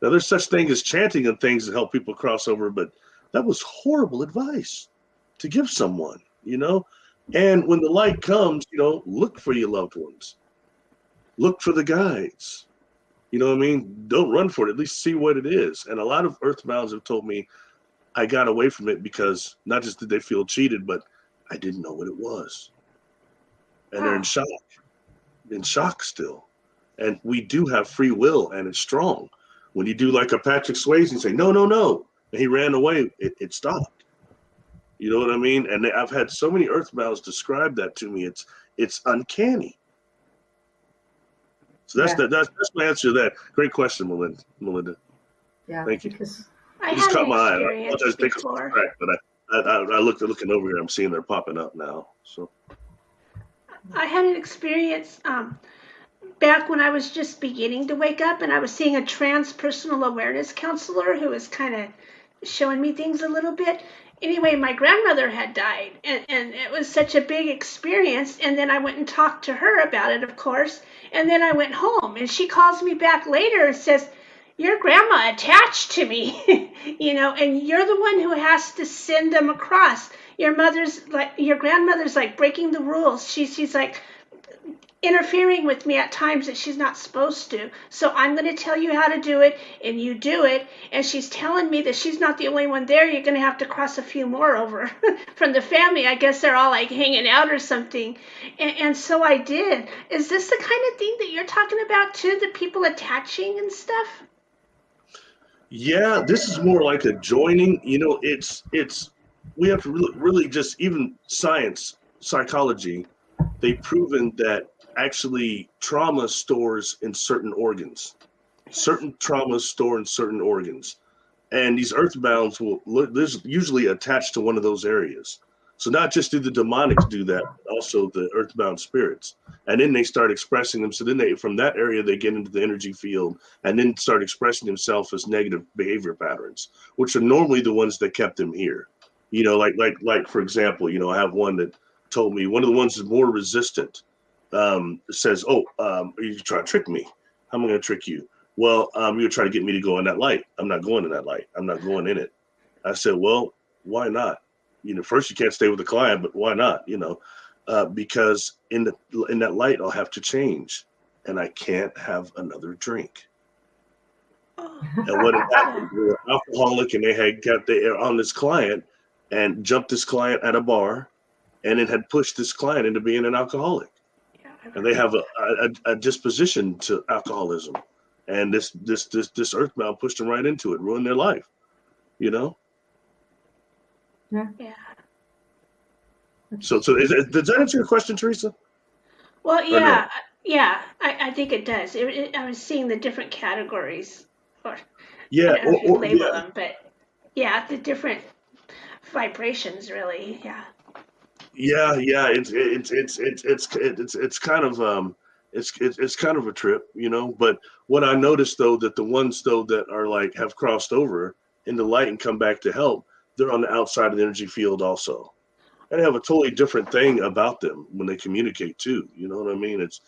Now, there's such thing as chanting and things that help people cross over, but that was horrible advice to give someone, And when the light comes, look for your loved ones. Look for the guides. You know what I mean? Don't run for it. At least see what it is. And a lot of earthbounds have told me I got away from it because not just did they feel cheated, but I didn't know what it was. And they're in shock still. And we do have free will, and it's strong. When you do like a Patrick Swayze and say, no, and he ran away, it stopped. You know what I mean? And I've had so many earthbounds describe that to me. It's uncanny. So that's my answer to that. Great question, Melinda. Yeah. Thank you. Because I just had caught an my eye. I experience apologize, take us off before. track, but I looking over here. I'm seeing they're popping up now. So I had an experience back when I was just beginning to wake up, and I was seeing a transpersonal awareness counselor who was kind of showing me things a little bit. Anyway, my grandmother had died, and it was such a big experience. And then I went and talked to her about it, of course. And then I went home, and she calls me back later and says, "Your grandma attached to me, and you're the one who has to send them across. Your grandmother's like breaking the rules. She's like interfering with me at times that she's not supposed to. So I'm going to tell you how to do it, and you do it." And she's telling me that she's not the only one there. You're going to have to cross a few more over from the family. I guess they're all like hanging out or something. And so I did. Is this the kind of thing that you're talking about too, the people attaching and stuff? yeah, this is more like a joining. It's we have to really just, even psychology, they've proven that actually trauma stores in certain organs. Certain traumas store in certain organs. And these earthbounds there's usually attached to one of those areas. So not just do the demonics do that, but also the earthbound spirits. And then they start expressing them. So then from that area, they get into the energy field and then start expressing themselves as negative behavior patterns, which are normally the ones that kept them here. Like for example, I have one that told me, one of the ones that's more resistant, says, you try to trick me. How am I going to trick you? Well, you're trying to get me to go in that light. I'm not going in that light. I'm not going in it. I said, well, why not? First you can't stay with the client, but why not? Because in that light, I'll have to change, and I can't have another drink. And what had happened, we were alcoholic, and they had got on this client and jumped this client at a bar, and it had pushed this client into being an alcoholic. And they have a disposition to alcoholism, and this earthbound pushed them right into it, ruined their life. Yeah. So does that answer your question, Teresa? Well, Or no? I think it does. I was seeing the different categories, or Yeah, I don't know if you label yeah. them, but yeah, the different vibrations, really. Yeah. Yeah, it's kind of it's kind of a trip, But what I noticed though, that the ones though that are like have crossed over into light and come back to help, they're on the outside of the energy field also, and they have a totally different thing about them when they communicate too. You know what I mean? It's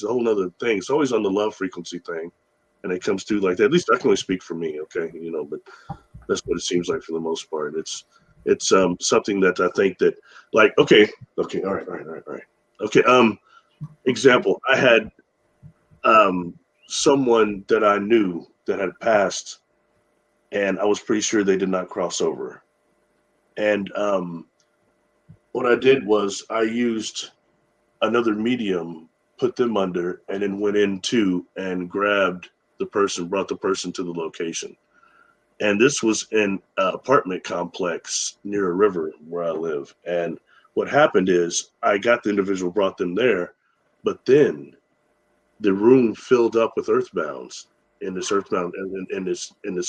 a whole nother thing. It's always on the love frequency thing, and it comes through like that. At least I can only speak for me, okay? But that's what it seems like for the most part. It's something that I think that, like, okay, all right. Okay, example, I had someone that I knew that had passed, and I was pretty sure they did not cross over. And what I did was I used another medium, put them under, and then went in too and grabbed the person, brought the person to the location. And this was in an apartment complex near a river where I live. And what happened is I got the individual, brought them there, but then the room filled up with earthbounds in this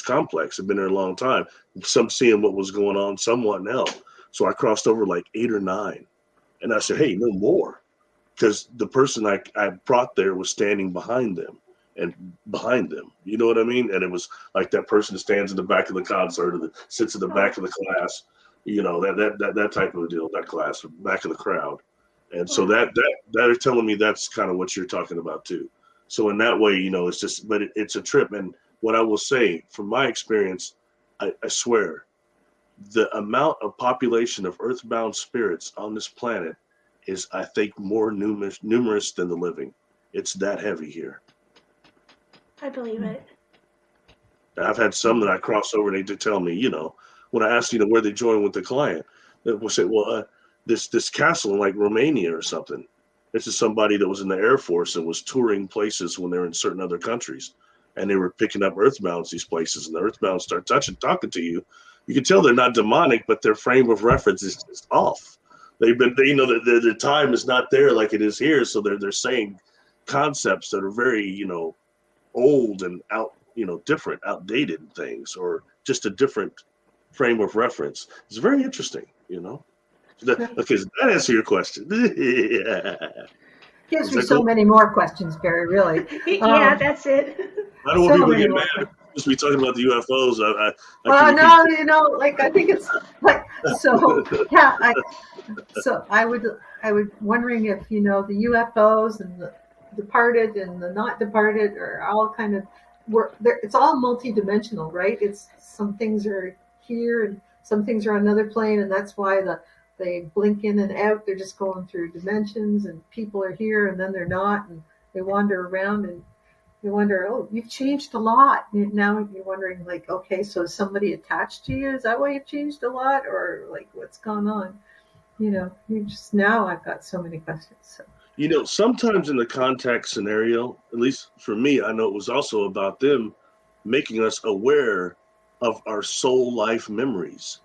complex. I've been there a long time. Some seeing what was going on, somewhat now. So I crossed over like 8 or 9, and I said, "Hey, no more," because the person I brought there was standing behind them. And behind them, you know what I mean? And it was like that person that stands in the back of the concert or that sits in the back of the class, you know, that type of a deal, that class, back of the crowd. And so that is telling me that's kind of what you're talking about too. So in that way, you know, it's just, but it's a trip. And what I will say from my experience, I swear, the amount of population of earthbound spirits on this planet is, I think, more numerous than the living. It's that heavy here. I believe it. I've had some that I cross over and they tell me, you know, when I asked, you know, where they join with the client, they will say, well, this castle in like Romania or something. This is somebody that was in the Air Force and was touring places when they were in certain other countries. And they were picking up earthbounds, these places, and the earthbounds start talking to you. You can tell they're not demonic, but their frame of reference is just off. They you know, the time is not there like it is here. So they're saying concepts that are very, you know, old and different, outdated things, or just a different frame of reference. It's very interesting, you know. Okay, does that answer your question? Yeah. Gives me so many more questions, Barry, really. Yeah, that's it. I don't want people to get mad. Just be talking about the UFOs. No, you know, like I think it's like so. Yeah, I would wondering if, you know, the UFOs and the departed and the not departed are all kind of it's all multidimensional, right? It's some things are here and some things are on another plane, and that's why they blink in and out. They're just going through dimensions, and people are here and then they're not, and they wander around, and you wonder, oh, you've changed a lot. Now you're wondering, like, okay, so is somebody attached to you? Is that why you've changed a lot, or like what's going on? You know, now I've got so many questions. So. You know, sometimes in the contact scenario, at least for me, I know it was also about them making us aware of our soul life memories.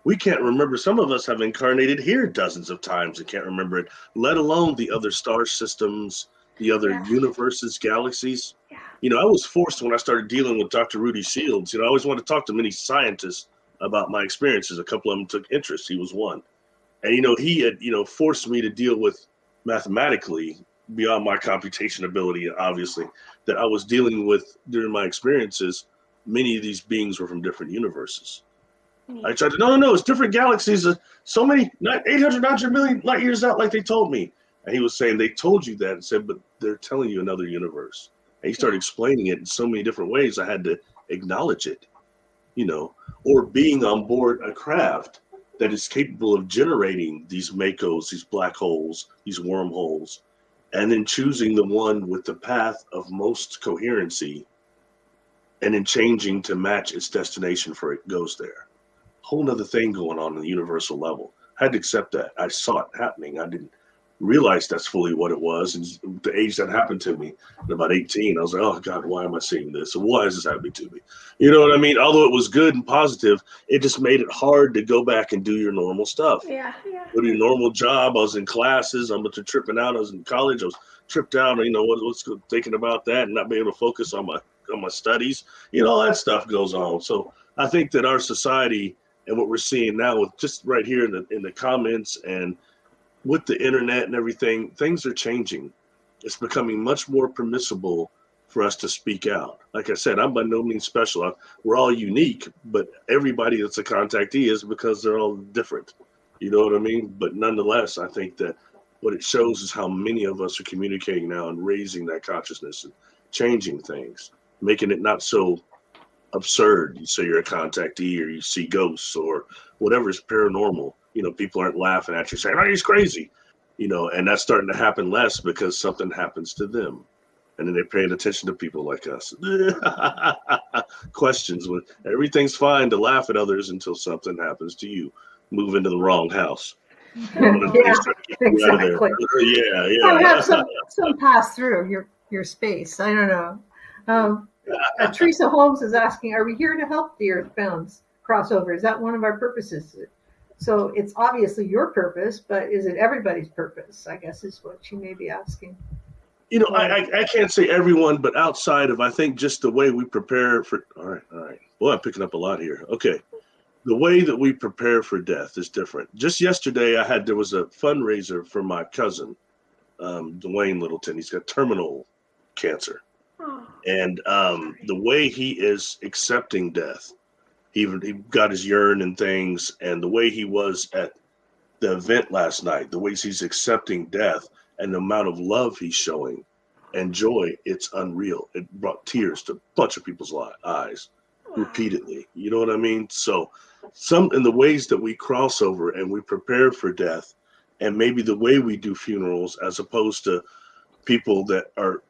We can't remember. Some of us have incarnated here dozens of times and can't remember it, let alone the other star systems, the other universes, galaxies. Yeah. You know, I was forced when I started dealing with Dr. Rudy Shields. You know, I always wanted to talk to many scientists about my experiences. A couple of them took interest. He was one. And, you know, he had, you know, forced me to deal with mathematically, beyond my computation ability, obviously, that I was dealing with during my experiences. Many of these beings were from different universes. I tried to, no, it's different galaxies. So many, not 800, 900 million light years out, like they told me. And he was saying, they told you that, and said, but they're telling you another universe. And he started explaining it in so many different ways. I had to acknowledge it, you know, or being on board a craft that is capable of generating these makos, these black holes, these wormholes, and then choosing the one with the path of most coherency and then changing to match its destination for it goes there. Whole nother thing going on the universal level. I had to accept that. I saw it happening. I didn't realize that's fully what it was. And the age that happened to me at about 18, I was like, oh God, why am I seeing this? And why is this happening to me? You know what I mean? Although it was good and positive, it just made it hard to go back and do your normal stuff. Yeah. Go to your normal job. I was in classes. I'm tripping out. I was in college. I was tripped out. You know, what's thinking about that and not being able to focus on my studies. You know, all that stuff goes on. So I think that our society and what we're seeing now with just right here in the comments and with the internet and everything, things are changing. It's becoming much more permissible for us to speak out. Like I said, I'm by no means special. We're all unique, but everybody that's a contactee is because they're all different. You know what I mean? But nonetheless, I think that what it shows is how many of us are communicating now and raising that consciousness and changing things, making it not so absurd. You say you're a contactee or you see ghosts or whatever is paranormal. People aren't laughing at you saying, "Oh, he's crazy," and that's starting to happen less because something happens to them. And then they're paying attention to people like us. Questions when everything's fine to laugh at others until something happens to you. Move into the wrong house. Yeah, exactly. Yeah. Or have some pass through your space. I don't know. Teresa Holmes is asking, are we here to help the Earthbound's crossover? Is that one of our purposes? So it's obviously your purpose, but is it everybody's purpose? I guess is what she may be asking. I can't say everyone, but outside of, I think, just the way we prepare for. All right. Boy, I'm picking up a lot here. Okay. The way that we prepare for death is different. Just yesterday, there was a fundraiser for my cousin, Dwayne Littleton. He's got terminal cancer. Oh. And the way he is accepting death, he got his urine and things, and the way he was at the event last night, the way he's accepting death and the amount of love he's showing and joy, it's unreal. It brought tears to a bunch of people's eyes repeatedly. You know what I mean? So some in the ways that we cross over and we prepare for death, and maybe the way we do funerals, as opposed to people that are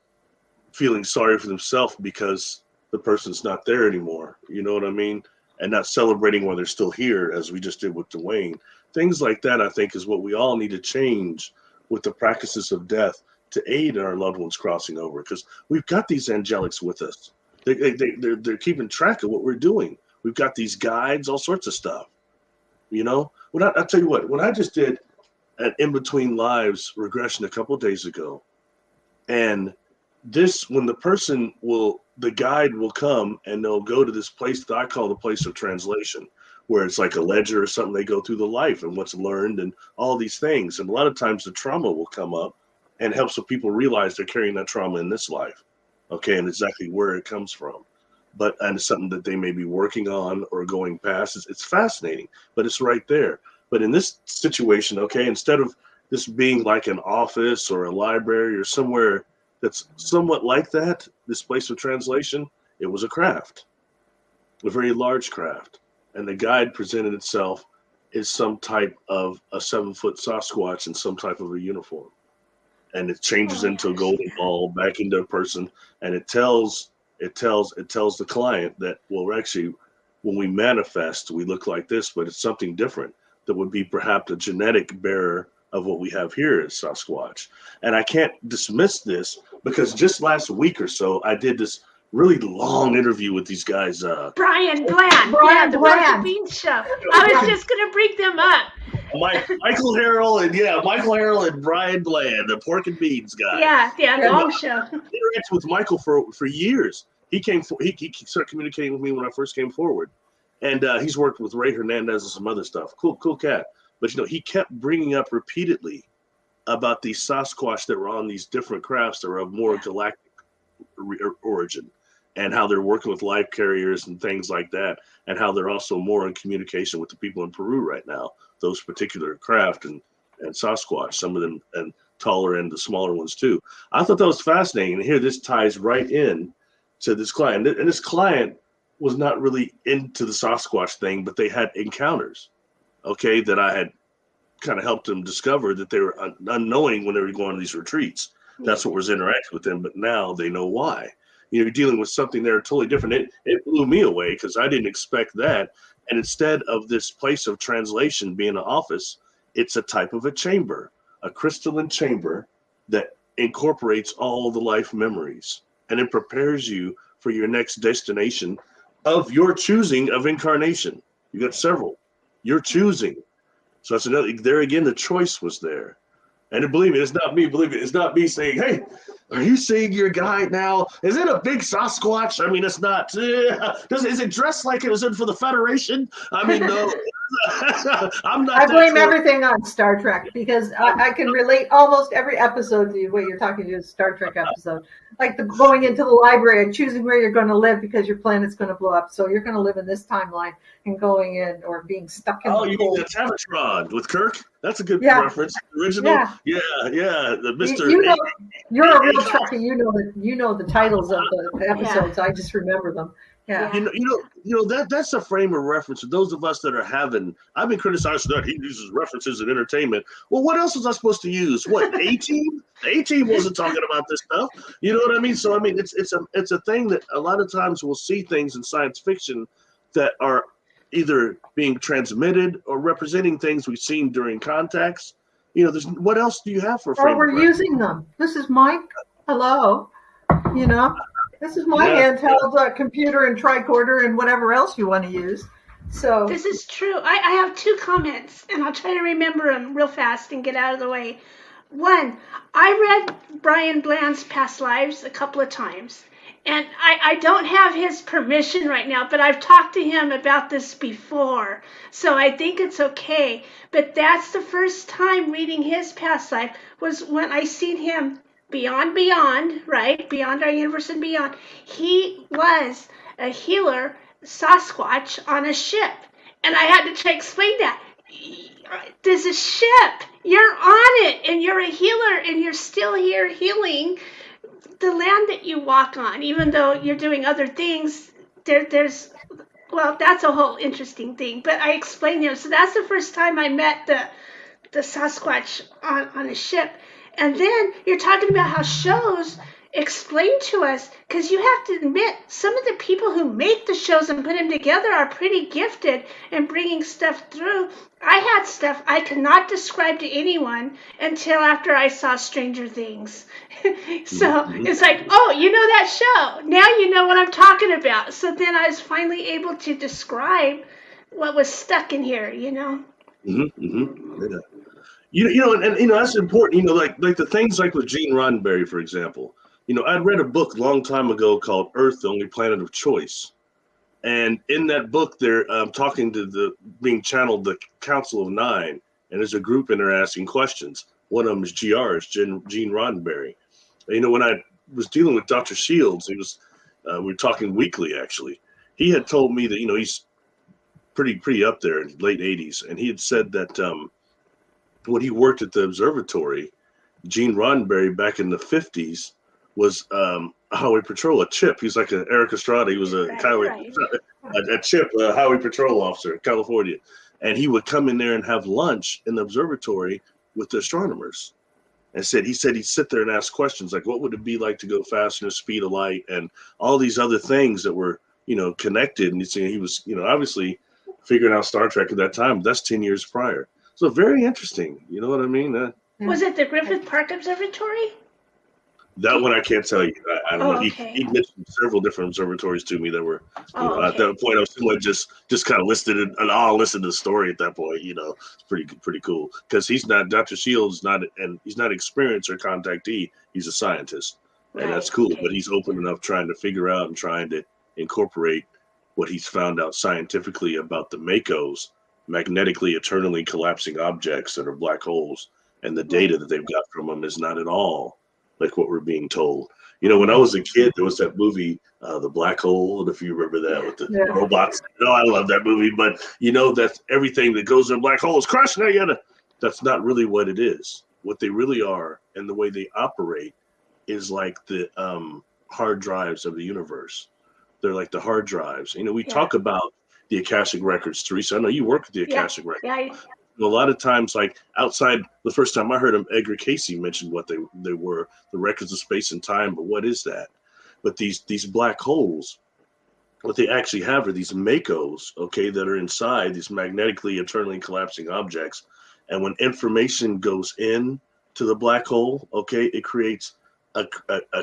feeling sorry for themselves because the person's not there anymore. You know what I mean? And not celebrating while they're still here, as we just did with Dwayne. Things like that, I think, is what we all need to change with the practices of death to aid our loved ones crossing over, because we've got these angelics with us. They're keeping track of what we're doing. We've got these guides, all sorts of stuff. I'll tell you what, when I just did an In Between Lives regression a couple of days ago, and when the guide will come and they'll go to this place that I call the place of translation, where it's like a ledger or something. They go through the life and what's learned and all these things. And a lot of times the trauma will come up and helps so people realize they're carrying that trauma in this life. Okay. And exactly where it comes from. And it's something that they may be working on or going past. It's fascinating, but it's right there. But in this situation, okay, instead of this being like an office or a library or somewhere that's somewhat like that, this place of translation, it was a craft, a very large craft. And the guide presented itself as some type of a 7-foot Sasquatch in some type of a uniform. And it changes into a golden ball, back into a person. And it tells the client that, well, actually, when we manifest, we look like this, but it's something different that would be perhaps a genetic bearer of what we have here as Sasquatch. And I can't dismiss this because just last week or so, I did this really long interview with these guys. Brian Bland. The Porky Beans show. I was just going to bring them up. Michael Harrell and Brian Bland, the Pork and Beans guy. Yeah, long show. I interacted with Michael for years. He started communicating with me when I first came forward. And he's worked with Ray Hernandez and some other stuff. Cool cat. But, he kept bringing up repeatedly about these Sasquatch that were on these different crafts that were of more galactic origin, and how they're working with life carriers and things like that, and how they're also more in communication with the people in Peru right now, those particular craft and Sasquatch, some of them, and taller and the smaller ones too. I thought that was fascinating. And here this ties right in to this client. And this client was not really into the Sasquatch thing, but they had encounters, okay, that I had kind of helped them discover that they were unknowing when they were going to these retreats. That's what was interacting with them, but now they know why. You're dealing with something there totally different. It blew me away because I didn't expect that. And instead of this place of translation being an office, it's a type of a chamber, a crystalline chamber that incorporates all the life memories, and it prepares you for your next destination of your choosing of incarnation. You got several. You're choosing. So that's another, there again, the choice was there. And believe me, it's not me. Believe me, it's not me saying, "Hey, are you seeing your guide now? Is it a big Sasquatch?" I mean, it's not. Is it dressed like it was in for the Federation? I mean, no. I'm not. I blame everything on Star Trek because I can relate almost every episode to what you're talking to is a Star Trek episode. Like going into the library and choosing where you're going to live because your planet's going to blow up. So you're going to live in this timeline and going in or being stuck in the you cold. mean the Tevatron with Kirk? That's a good reference. Original. Yeah. The Mr. You're a real Trekkie. You know the titles of the episodes. Yeah. I just remember them. Yeah. That's a frame of reference. Those of us that are having, I've been criticized that he uses references in entertainment. Well, what else was I supposed to use? What, A-Team? A-Team wasn't talking about this stuff. You know what I mean? So I mean, it's a thing that a lot of times we'll see things in science fiction that are either being transmitted or representing things we've seen during contacts. There's what else do you have for Or frame we're of reference? using them. This is Mike. Hello. This is my Yeah, handheld computer and tricorder and whatever else you want to use. So This is true. I have two comments, and I'll try to remember them real fast and get out of the way. One, I read Brian Bland's past lives a couple of times, and I don't have his permission right now, but I've talked to him about this before, so I think it's okay. But that's the first time reading his past life was when I seen him beyond, right? Beyond our universe and beyond. He was a healer Sasquatch on a ship. And I had to try to explain that. There's a ship. You're on it, and you're a healer, and you're still here healing the land that you walk on, even though you're doing other things. Well, that's a whole interesting thing. But I explained him. So that's the first time I met the Sasquatch on a ship. And then you're talking about how shows explain to us, because you have to admit, some of the people who make the shows and put them together are pretty gifted in bringing stuff through. I had stuff I could not describe to anyone until after I saw Stranger Things. So it's like, oh, you know that show. Now you know what I'm talking about. So then I was finally able to describe what was stuck in here, Yeah. And that's important. Like the things like with Gene Roddenberry, for example. I'd read a book a long time ago called Earth, the Only Planet of Choice, and in that book, they're talking to being channeled the Council of Nine, and there's a group in there asking questions. One of them is Gene Roddenberry. When I was dealing with Dr. Shields, we were talking weekly actually. He had told me that he's pretty up there in late 80s, and he had said that when he worked at the observatory, Gene Roddenberry back in the 50s was a highway patrol, a chip. He's like an Eric Estrada. He was a chip, a highway patrol officer in California. And he would come in there and have lunch in the observatory with the astronomers. And he said he'd sit there and ask questions like, what would it be like to go faster than the speed of light? And all these other things that were, connected. And he was, obviously figuring out Star Trek at that time. But that's 10 years prior. So very interesting. You know what I mean? Was it the Griffith Park Observatory? That one I can't tell you. I don't know. Okay. He mentioned several different observatories to me that were, Okay. at that point I was still just kind of listed and I'll listen to the story at that point. It's pretty cool because he's not Dr. Shields, he's not experienced or contactee. He's a scientist, and that's cool. Okay. But he's open enough trying to figure out and trying to incorporate what he's found out scientifically about the MACOs, magnetically eternally collapsing objects that are black holes, and the data that they've got from them is not at all like what we're being told. When I was a kid, there was that movie, The Black Hole, if you remember that, with the robots. I love that movie, but that's everything that goes in a black hole is crushed. That's not really what it is. What they really are and the way they operate is like the hard drives of the universe. They're like the hard drives. We talk about the Akashic Records, Teresa. I know you work with the Akashic Records. Yeah. A lot of times, like outside, the first time I heard him, Edgar Casey mentioned what they were, the records of space and time. But what is that? But these black holes, what they actually have are these MACOs, okay, that are inside these magnetically eternally collapsing objects. And when information goes in to the black hole, okay, it creates a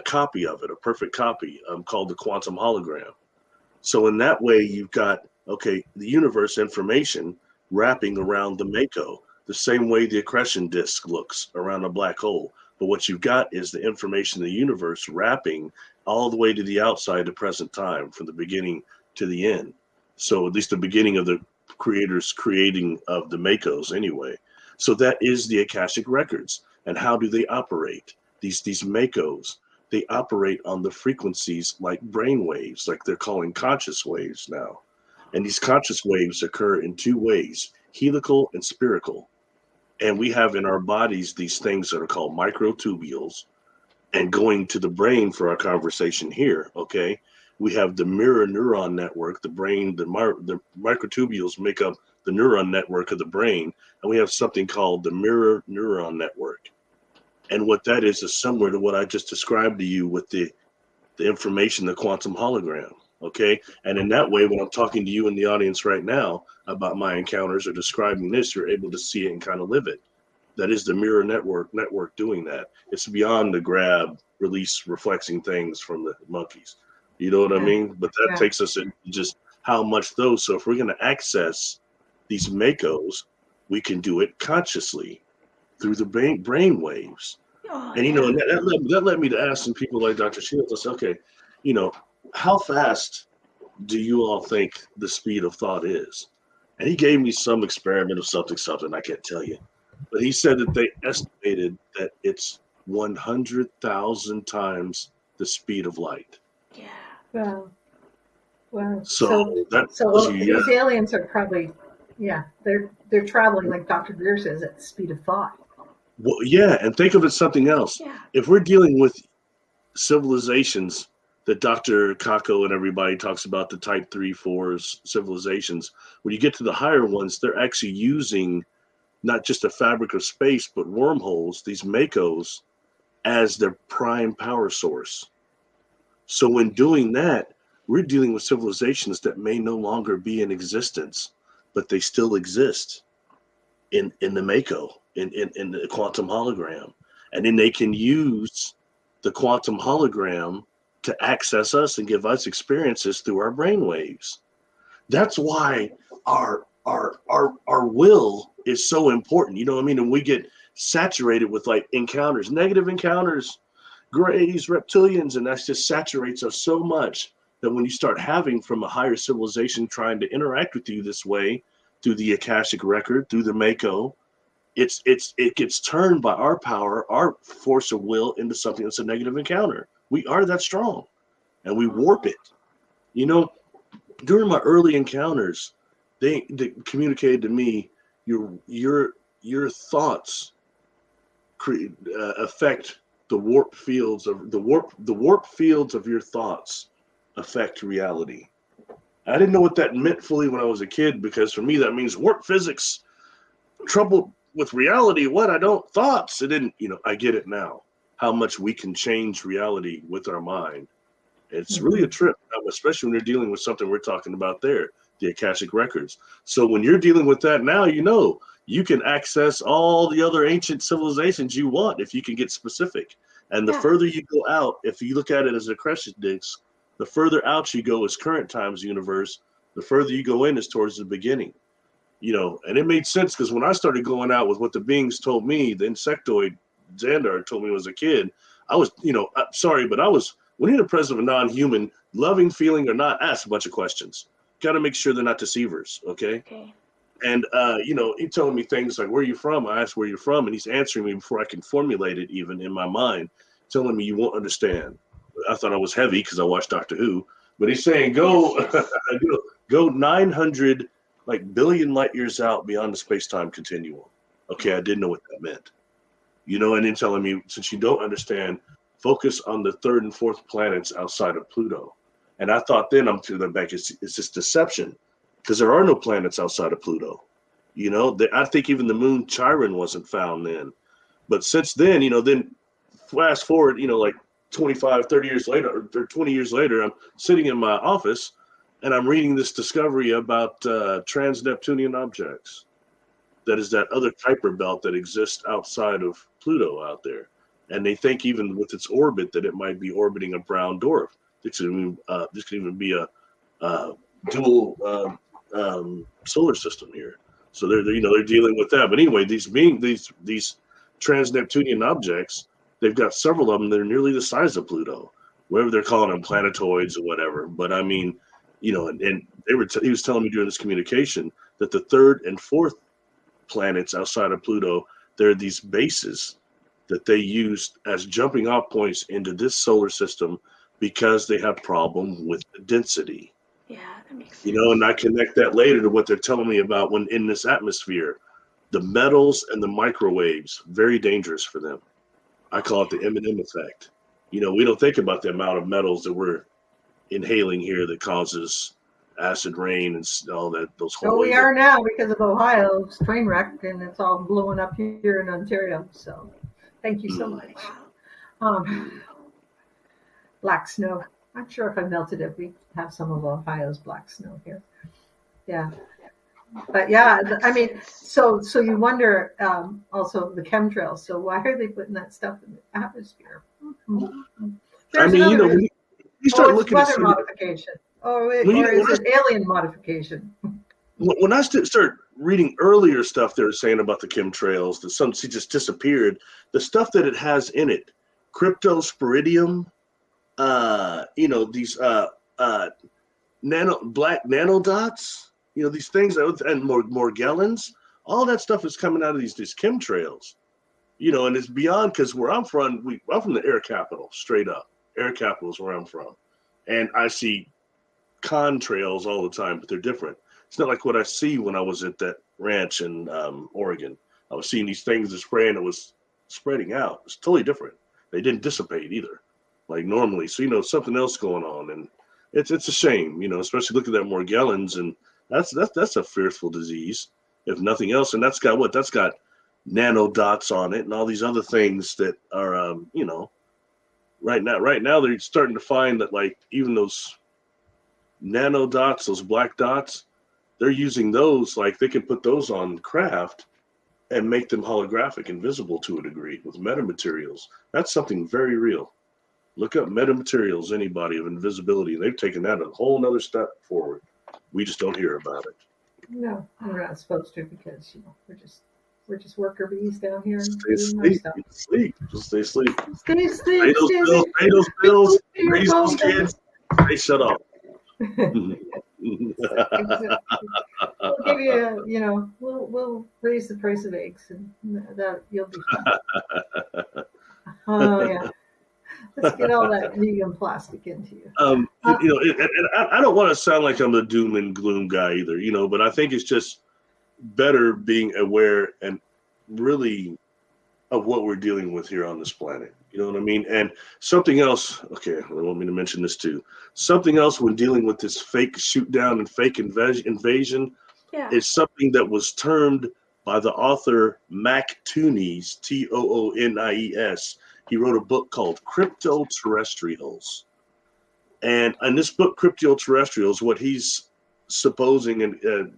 copy of it, a perfect copy, called the quantum hologram. So in that way, you've got, the universe information wrapping around the MACO, the same way the accretion disk looks around a black hole. But what you've got is the information of the universe wrapping all the way to the outside to present time, from the beginning to the end. So at least the beginning of the creators creating of the MACOs anyway. So that is the Akashic Records. And how do they operate? These MACOs, they operate on the frequencies like brain waves, like they're calling conscious waves now. And these conscious waves occur in two ways, helical and spherical. And we have in our bodies these things that are called microtubules. And going to the brain for our conversation here, okay, We have the mirror neuron network, the brain, the microtubules make up the neuron network of the brain. And we have something called the mirror neuron network. And what that is similar to what I just described to you with the information, the quantum hologram. Okay. And in that way, when I'm talking to you in the audience right now about my encounters or describing this, you're able to see it and kind of live it. That is the mirror network doing that. It's beyond the grab, release, reflexing things from the monkeys. You know what I mean? But that takes us into just how much those. So if we're going to access these MACOs, we can do it consciously through the brain waves. And, you know, and that led me to ask some people like Dr. Shields, I said, okay, you know, how fast do you all think the speed of thought is? And he gave me some experiment of something, I can't tell you. But he said that they estimated that it's 100,000 times the speed of light. Yeah. Wow. So these aliens are probably, they're traveling, like Dr. Greer says, at the speed of thought. Well, yeah, and think of it something else. Yeah. If we're dealing with civilizations that Dr. Kako and everybody talks about, the type 3, 4s civilizations, when you get to the higher ones, they're actually using not just a fabric of space, but wormholes, these MACOs, as their prime power source. So when doing that, we're dealing with civilizations that may no longer be in existence, but they still exist in the MACO, in the quantum hologram. And then they can use the quantum hologram to access us and give us experiences through our brain waves. That's why our will is so important. You know what I mean? And we get saturated with like encounters, negative encounters, grays, reptilians, and that just saturates us so much that when you start having from a higher civilization trying to interact with you this way through the Akashic record, through the MACO, it gets turned by our power, our force of will into something that's a negative encounter. We are that strong, and we warp it. You know, during my early encounters, they communicated to me your thoughts affect the warp fields of the warp fields of your thoughts affect reality. I didn't know what that meant fully when I was a kid, because for me that means warp physics, trouble with reality. What I don't thoughts. It didn't, you know. I get it now. How much we can change reality with our mind. It's really a trip, especially when you're dealing with something we're talking about there, the Akashic records. So when you're dealing with that now, you know, you can access all the other ancient civilizations you want if you can get specific. And the further you go out, if you look at it as a crescent disc, the further out you go as current times universe, the further you go in is towards the beginning. You know, and it made sense because when I started going out with what the beings told me, the insectoid Xandar told me when I was a kid, I was, you know, sorry, but I was, when you're the presence of a non-human, loving, feeling, or not, ask a bunch of questions. Got to make sure they're not deceivers, okay? And, you know, he told me things like, where are you from? I asked where you're from, and he's answering me before I can formulate it even in my mind, telling me you won't understand. I thought I was heavy because I watched Doctor Who, but he's saying go 900 billion light years out beyond the space-time continuum. Okay, I didn't know what that meant. You know, and then telling me, since you don't understand, focus on the third and fourth planets outside of Pluto. And I thought then, I'm to the back, it's just deception, because there are no planets outside of Pluto. You know, I think even the moon Chiron wasn't found then. But since then, you know, then fast forward, you know, like 25, 30 years later, or 20 years later, I'm sitting in my office and I'm reading this discovery about trans-Neptunian objects. That is that other Kuiper belt that exists outside of Pluto out there. And they think even with its orbit that it might be orbiting a brown dwarf. This could even be a dual solar system here. So they're dealing with that. But anyway, these trans-Neptunian objects, they've got several of them that are nearly the size of Pluto, whether they're calling them planetoids or whatever. But I mean, you know, and he was telling me during this communication that the third and fourth planets outside of Pluto, there are these bases that they use as jumping off points into this solar system because they have problem with the density. Yeah, that makes sense. You know, and I connect that later to what they're telling me about when in this atmosphere, the metals and the microwaves, very dangerous for them. I call it the M&M effect. You know, we don't think about the amount of metals that we're inhaling here that causes acid rain and all that. Those So we are now because of Ohio's train wreck, and it's all blowing up here in Ontario. So thank you so much. Black snow. I'm sure if I melted it, we have some of Ohio's black snow here. Yeah. But yeah, I mean, so you wonder also the chemtrails. So why are they putting that stuff in the atmosphere? I mean, when you start looking at weather modification, or is it alien modification? When I start reading earlier stuff they were saying about the chemtrails, that some just disappeared, the stuff that it has in it, cryptosporidium, these black nanodots. These things, and Morgellons, all that stuff is coming out of these chemtrails, and it's beyond, because where I'm from, I'm from the air capital, straight up. Air capital is where I'm from. And I see contrails all the time, but they're different. It's not like what I see when I was at that ranch in Oregon. I was seeing these things that spray, and it was spreading out. It's totally different. They didn't dissipate either, like normally. So, something else going on. And it's a shame, especially looking at Morgellons, and that's a fearful disease, if nothing else. And that's got That's got nanodots on it and all these other things that are, right now they're starting to find that, like, even those nanodots, those black dots, they're using those, like they can put those on craft and make them holographic, invisible to a degree with metamaterials. That's something very real. Look up metamaterials, anybody, of invisibility. They've taken that a whole nother step forward. We just don't hear about it. No, we're not supposed to, because we're just worker bees down here. Stay asleep. Just stay asleep. Stay asleep. Pay those bills. Raise those kids. They shut up. We'll give you, we'll raise the price of eggs, and that you'll be fine. Oh yeah. Let's get all that vegan plastic into you. And I don't want to sound like I'm a doom and gloom guy either, but I think it's just better being aware and really of what we're dealing with here on this planet. You know what I mean? And something else, okay, I want me to mention this too. Something else when dealing with this fake shoot down and fake invasion is something that was termed by the author Mac Toonies, Toonies. He wrote a book called Cryptoterrestrials. And in this book, Cryptoterrestrials, what he's supposing and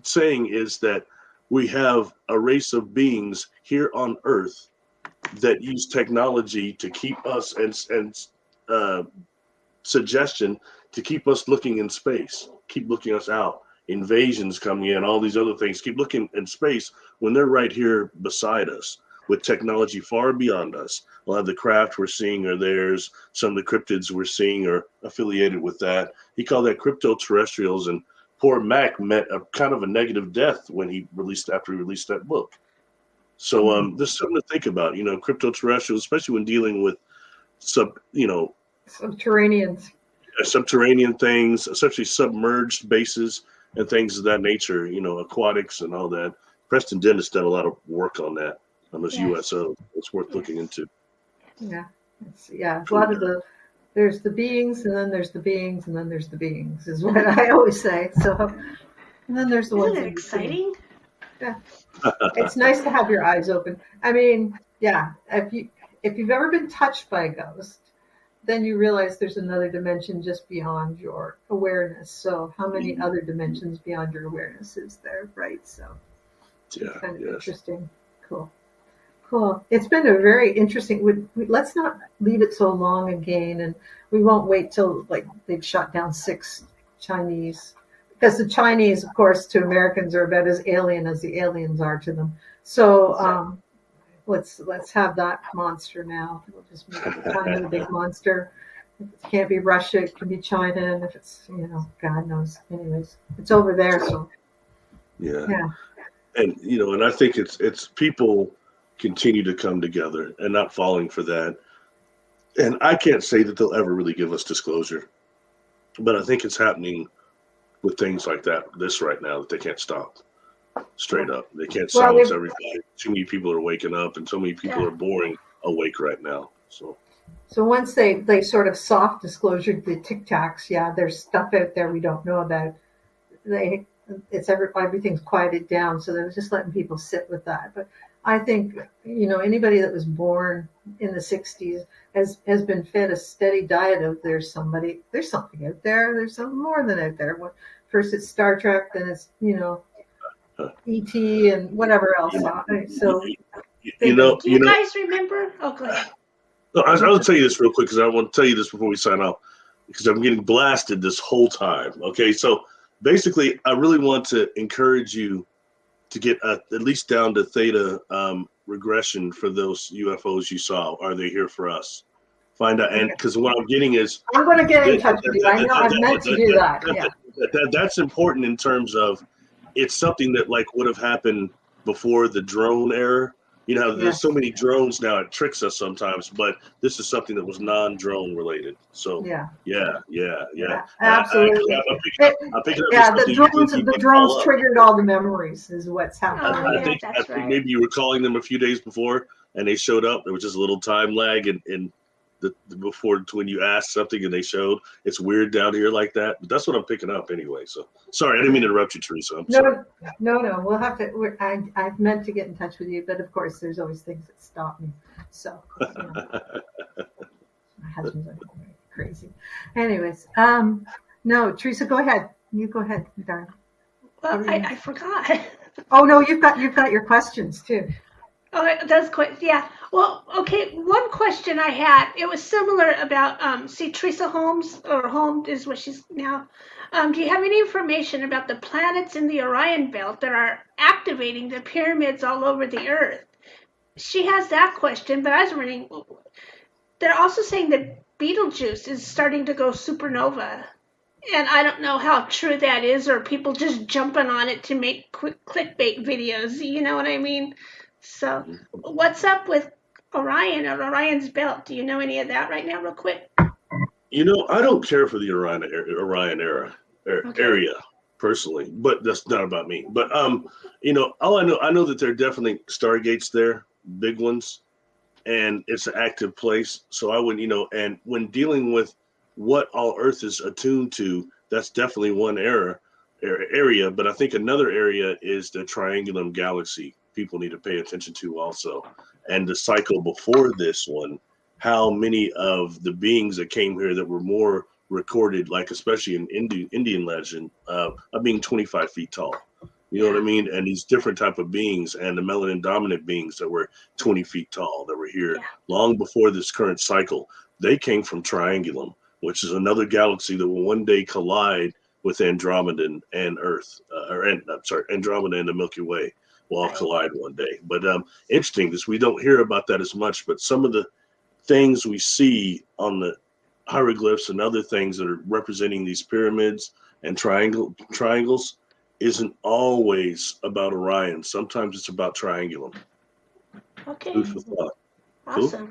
saying is that we have a race of beings here on Earth that use technology to keep us and suggestion to keep us looking in space, keep looking us out, invasions coming in, all these other things, keep looking in space when they're right here beside us with technology far beyond us. A lot of the craft we're seeing are theirs. Some of the cryptids we're seeing are affiliated with that. He called that cryptoterrestrials, and poor Mac met a kind of a negative death when after he released that book. So there's something to think about, cryptoterrestrials, especially when dealing with subterranean things, especially submerged bases and things of that nature, aquatics and all that. Preston Dennis done a lot of work on that, on this USO. It's worth looking into. Yeah. A lot of there's the beings, and then there's the beings, and then there's the beings, is what I always say. So, and then there's the ones. Isn't it exciting? Yeah. It's nice to have your eyes open. I mean, yeah, if you've ever been touched by a ghost, then you realize there's another dimension just beyond your awareness. So how many other dimensions beyond your awareness is there, right? So it's kind of interesting. Cool. It's been a very interesting. Let's not leave it so long again, and we won't wait till they've shot down 6 Chinese, because the Chinese, of course, to Americans are about as alien as the aliens are to them. So let's have that monster now. We'll just make China the big monster. If it can't be Russia, it can be China, and if it's God knows. Anyways, it's over there. So yeah. And and I think it's people continue to come together and not falling for that. And I can't say that they'll ever really give us disclosure, but I think it's happening with things like this right now, that they can't stop. Straight up, they can't silence everybody. Too many people are waking up, and so many people are boring awake right now. So once they sort of soft disclosure the Tic Tacs, yeah, there's stuff out there we don't know about. Everything's quieted down, so they're just letting people sit with that. But I think anybody that was born in the '60s has been fed a steady diet of there's something out there, there's something more than out there. First it's Star Trek, then it's E.T. and whatever else. So do you guys remember? Oh, go ahead. No, I'll tell you this real quick because I want to tell you this before we sign off because I'm getting blasted this whole time. Okay, so basically, I really want to encourage you to get at least down to theta regression for those UFOs you saw. Are they here for us? Find out, and because what I'm getting is I'm going to get in touch with you. I know I've meant to do that. Yeah, that's important in terms of it's something that like would have happened before the drone era. There's so many drones now, it tricks us sometimes, but this is something that was non-drone related. So yeah. Absolutely. The drones triggered all the memories is what's happening. I think maybe you were calling them a few days before and they showed up. There was just a little time lag and before when you asked something and they showed. It's weird down here like that, but that's what I'm picking up anyway. So sorry, I didn't mean to interrupt you, Teresa. No. We'll have to. I've meant to get in touch with you, but of course, there's always things that stop me. So my husband's crazy. Anyways, no, Teresa, go ahead. You go ahead, darling. Well, I forgot. Oh no, you've got your questions too. Oh, that's quite, yeah. Well, okay, one question I had, it was similar about, Teresa Holmes is what she's now. Do you have any information about the planets in the Orion Belt that are activating the pyramids all over the Earth? She has that question, but I was wondering, they're also saying that Betelgeuse is starting to go supernova. And I don't know how true that is, or people just jumping on it to make quick clickbait videos, you know what I mean? So what's up with Orion or Orion's belt? Do you know any of that right now real quick? I don't care for the Orion area personally, but that's not about me. But all I know that there are definitely stargates there, big ones, and it's an active place. So I would, and when dealing with what all Earth is attuned to, that's definitely one area. But I think another area is the Triangulum Galaxy. People need to pay attention to also, and the cycle before this one, how many of the beings that came here that were more recorded, like especially in Indian legend, of being 25 feet tall. You know what I mean? And these different type of beings and the melanin dominant beings that were 20 feet tall that were here long before this current cycle, they came from Triangulum, which is another galaxy that will one day collide with Andromeda and Earth, Andromeda and the Milky Way. Will all collide one day. But interesting, we don't hear about that as much, but some of the things we see on the hieroglyphs and other things that are representing these pyramids and triangles isn't always about Orion. Sometimes it's about Triangulum. Okay. Food for thought. Awesome.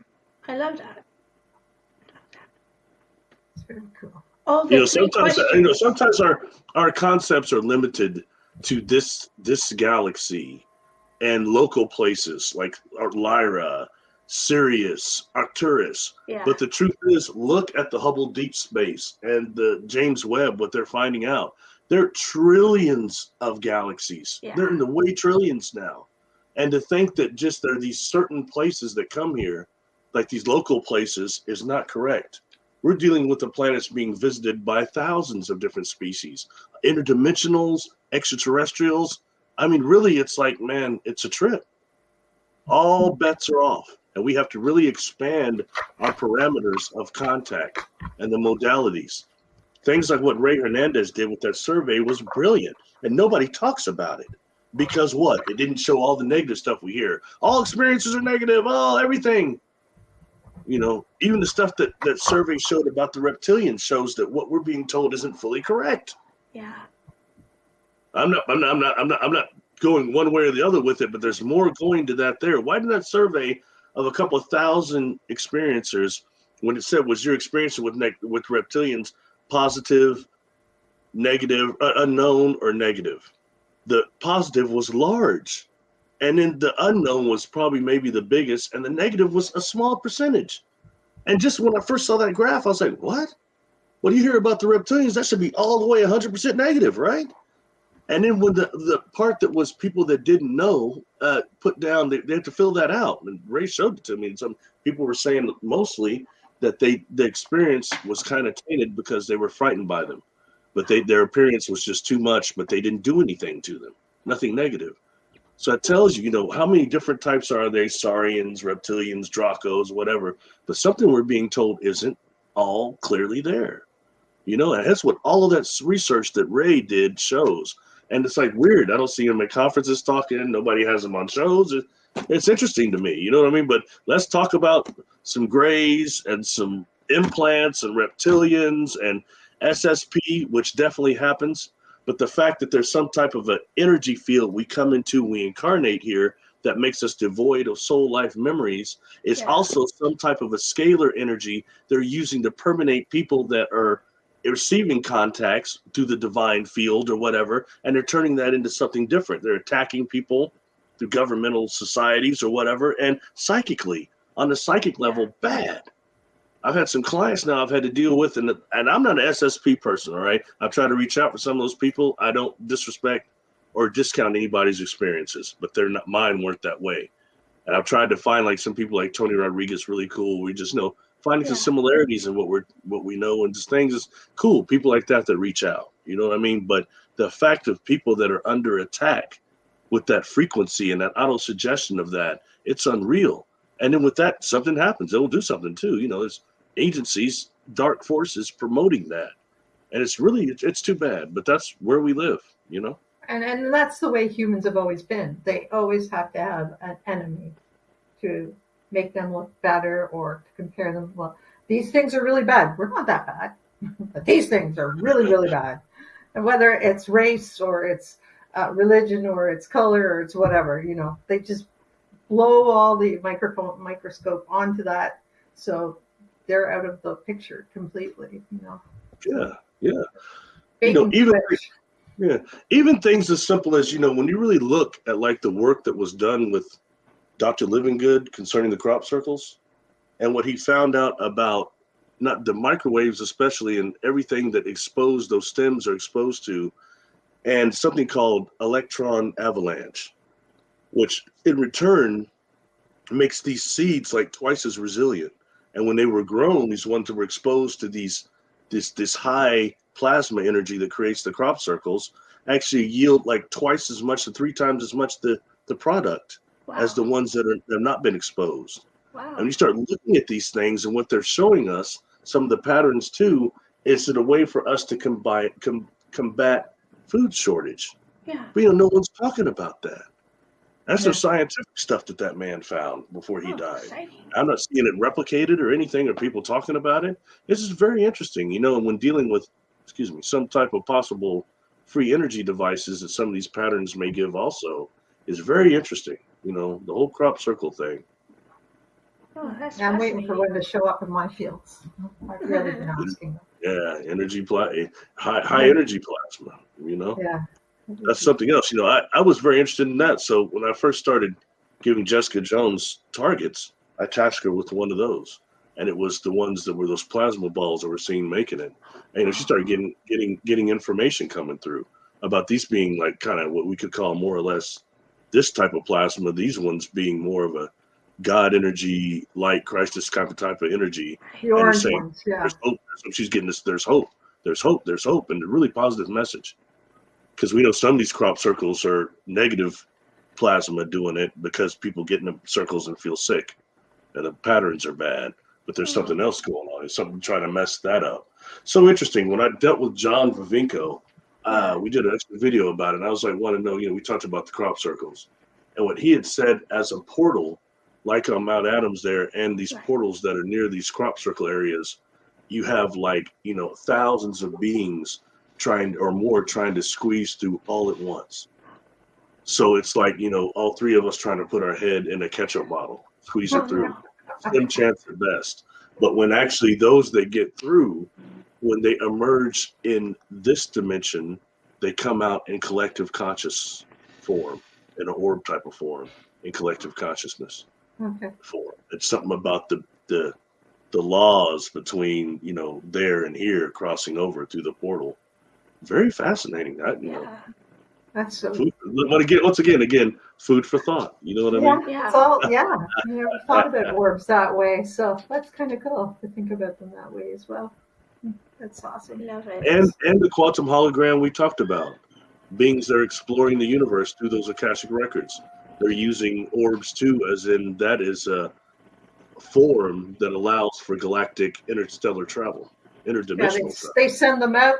Cool? I love that. It's very cool. Oh, sometimes our concepts are limited to this galaxy and local places like Lyra, Sirius, Arcturus. Yeah. But the truth is, look at the Hubble Deep Space and the James Webb, what they're finding out. There are trillions of galaxies. Yeah. They're in the way trillions now. And to think that just there are these certain places that come here, like these local places, is not correct. We're dealing with the planets being visited by thousands of different species, interdimensionals, extraterrestrials. I mean, really, it's like, man, it's a trip. All bets are off. And we have to really expand our parameters of contact and the modalities. Things like what Ray Hernandez did with that survey was brilliant. And nobody talks about it. Because what? It didn't show all the negative stuff we hear. All experiences are negative. Oh, everything. Even the stuff that survey showed about the reptilians shows that what we're being told isn't fully correct. Yeah. I'm not going one way or the other with it, but there's more going to that there. Why did that survey of a couple of thousand experiencers, when it said was your experience with reptilians positive, negative, unknown, or negative? The positive was large, and then the unknown was probably maybe the biggest, and the negative was a small percentage. And just when I first saw that graph, I was like, what? What do you hear about the reptilians? That should be all the way 100% negative, right? And then when the part that was people that didn't know put down, they had to fill that out. And Ray showed it to me. And some people were saying mostly that the experience was kind of tainted because they were frightened by them. But their appearance was just too much, but they didn't do anything to them. Nothing negative. So it tells you, how many different types are there, Saurians, reptilians, Dracos, whatever. But something we're being told isn't all clearly there. And that's what all of that research that Ray did shows. And it's like weird. I don't see him at conferences talking. Nobody has him on shows. It's interesting to me. You know what I mean? But let's talk about some grays and some implants and reptilians and SSP, which definitely happens. But the fact that there's some type of an energy field we come into, we incarnate here, that makes us devoid of soul life memories is also some type of a scalar energy they're using to permeate people that are receiving contacts through the divine field or whatever, and they're turning that into something different. They're attacking people through governmental societies or whatever, and psychically, on the psychic level, bad. I've had some clients now I've had to deal with, and I'm not an SSP person, all right? I've tried to reach out for some of those people. I don't disrespect or discount anybody's experiences, but mine weren't that way. And I've tried to find like some people like Tony Rodriguez, really cool. We just finding some similarities in what we know, and just things is cool. People like that reach out, you know what I mean? But the fact of people that are under attack with that frequency and that auto suggestion of that, it's unreal. And then with that, something happens. It'll do something too. There's agencies, dark forces promoting that, and it's too bad. But that's where we live, And that's the way humans have always been. They always have to have an enemy to make them look better or to compare them. Well, these things are really bad. We're not that bad, but these things are really, really bad. And whether it's race or it's religion or it's color or it's whatever, they just blow all the microscope onto that, so they're out of the picture completely. Yeah. Even things as simple as when you really look at like the work that was done with Dr. Livingood concerning the crop circles and what he found out about not the microwaves, especially, and everything that those stems are exposed to, and something called electron avalanche, which in return makes these seeds like twice as resilient. And when they were grown, these ones that were exposed to this high plasma energy that creates the crop circles actually yield like twice as much to 3 times as much the product as the ones that have not been exposed. Wow. And you start looking at these things and what they're showing us, some of the patterns too, is it a way for us to combat food shortage? Yeah. But no one's talking about that. That's the scientific stuff that man found before he died. Exciting. I'm not seeing it replicated or anything or people talking about it. This is very interesting, and when dealing with, some type of possible free energy devices that some of these patterns may give also is very interesting. The whole crop circle thing. Oh, that's I'm waiting for one to show up in my fields. I've really been asking them. Yeah, high energy plasma, Yeah. That's something else. I was very interested in that. So when I first started giving Jessica Jones targets, I tasked her with one of those. And it was the ones that were those plasma balls that we're seeing making it. And she started getting information coming through about these being like kind of what we could call more or less this type of plasma, these ones being more of a God energy, light, Christ, this type of energy. The orange ones, yeah. There's hope. So she's getting this, there's hope, and a really positive message. Because we know some of these crop circles are negative plasma doing it because people get in the circles and feel sick. And the patterns are bad. But there's something else going on. There's something trying to mess that up. So interesting. When I dealt with John Vavinko, we did an extra video about it. And I was like, want to know, we talked about the crop circles. And what he had said as a portal, like on Mount Adams there, and these portals that are near these crop circle areas, you have like, thousands of beings trying to squeeze through all at once. So it's like, all 3 of us trying to put our head in a ketchup bottle, squeeze it through. Slim chance at best. But when actually those that get through, when they emerge in this dimension, they come out in collective conscious form, in an orb type of form, in collective consciousness form. It's something about the the laws between, there and here crossing over through the portal. Very fascinating. That's so. Once again, food for thought. You know what I mean? Yeah, it's all. Yeah, I never thought about orbs that way. So that's kind of cool to think about them that way as well. That's awesome. Love it. And the quantum hologram we talked about. Beings that are exploring the universe through those Akashic records. They're using orbs too, as in that is a form that allows for galactic interstellar travel, interdimensional travel. They send them out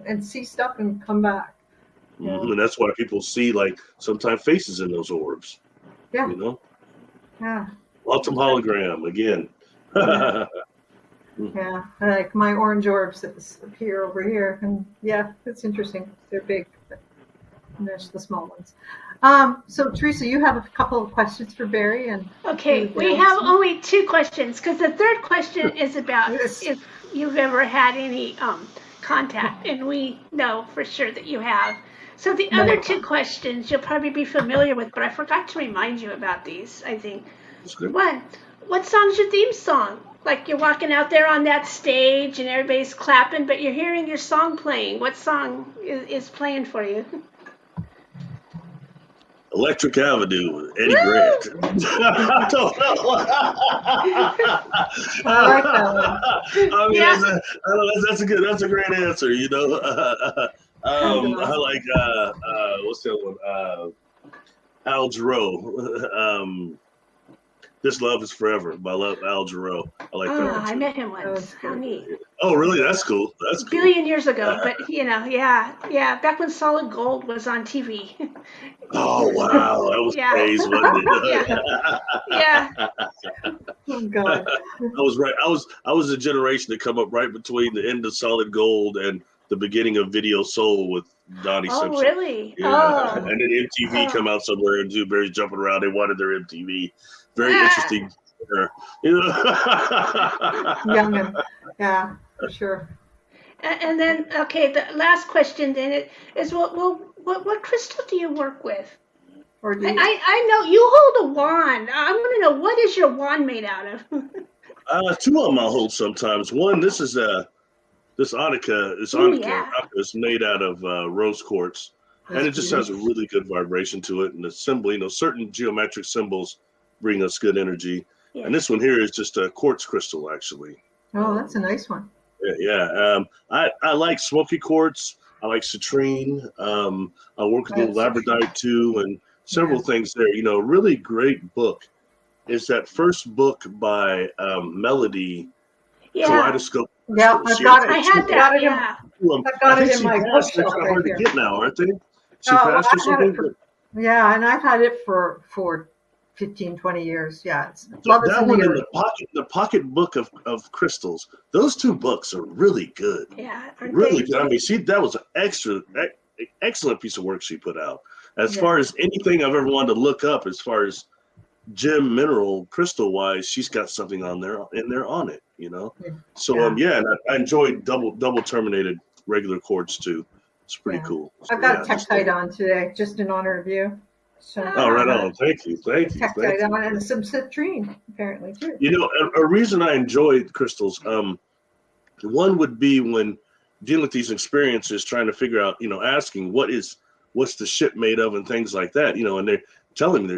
and see stuff and come back. And that's why people see sometimes faces in those orbs. Yeah. Yeah. Quantum hologram again. Yeah, I like my orange orbs that appear over here, and it's interesting. They're big, and there's the small ones. So Teresa, you have a couple of questions for Barry, and okay, we have only 2 questions because the third question is about if you've ever had any contact, and we know for sure that you have. So the other 2 questions you'll probably be familiar with, but I forgot to remind you about these. I think. 1, what song's your theme song? Like you're walking out there on that stage and everybody's clapping, but you're hearing your song playing. What song is playing for you? Electric Avenue, Eddie Grant. I don't know. I like that one. I mean, that's a great answer. I like what's the other one? Al Jarreau. This Love Is Forever by Al Jarreau. I like that one too. I met him once. How neat. Oh, really? That's cool. That's cool. A billion years ago, but back when Solid Gold was on TV. Oh wow, that was crazy, wasn't it? Yeah. Oh God. I was right. I was a generation that come up right between the end of Solid Gold and the beginning of Video Soul with Donnie Simpson. Oh, really? Yeah. And then MTV come out somewhere and Barry's jumping around. They wanted their MTV. Very interesting. Young, yeah, for sure. And then, the last question then is, what crystal do you work with? Or do you... I know you hold a wand. I want to know, what is your wand made out of? 2 of them I hold sometimes. One, this is this Anika. This Anika is made out of rose quartz, and it just has a really good vibration to it. And the symbol, certain geometric symbols bring us good energy. Yeah. And this one here is just a quartz crystal, actually. Oh, that's a nice one. Yeah. I like smoky quartz. I like citrine. I work with little labradorite too, and several things there. Really great book is that first book by Melody. Kaleidoscope. Yeah, I've got it. I had that. Yeah. I've got it in my bookshelf. They're hard to get now, aren't they? She passed or something. Yeah, and I've had it for 15, 20 years. Yeah, that one in the pocket book of crystals. Those 2 books are really good. Yeah, really good. I mean, that was an excellent piece of work she put out. As far as anything I've ever wanted to look up, as far as gem, mineral, crystal wise, she's got something on it. So and I enjoyed double terminated regular quartz too. It's pretty cool. I've got a tektite on today, just in honor of you. So, right on. Thank you. Tektite on and some citrine, apparently, too. A reason I enjoy crystals, one would be when dealing with these experiences, trying to figure out, asking what's the ship made of and things like that, and they're telling me,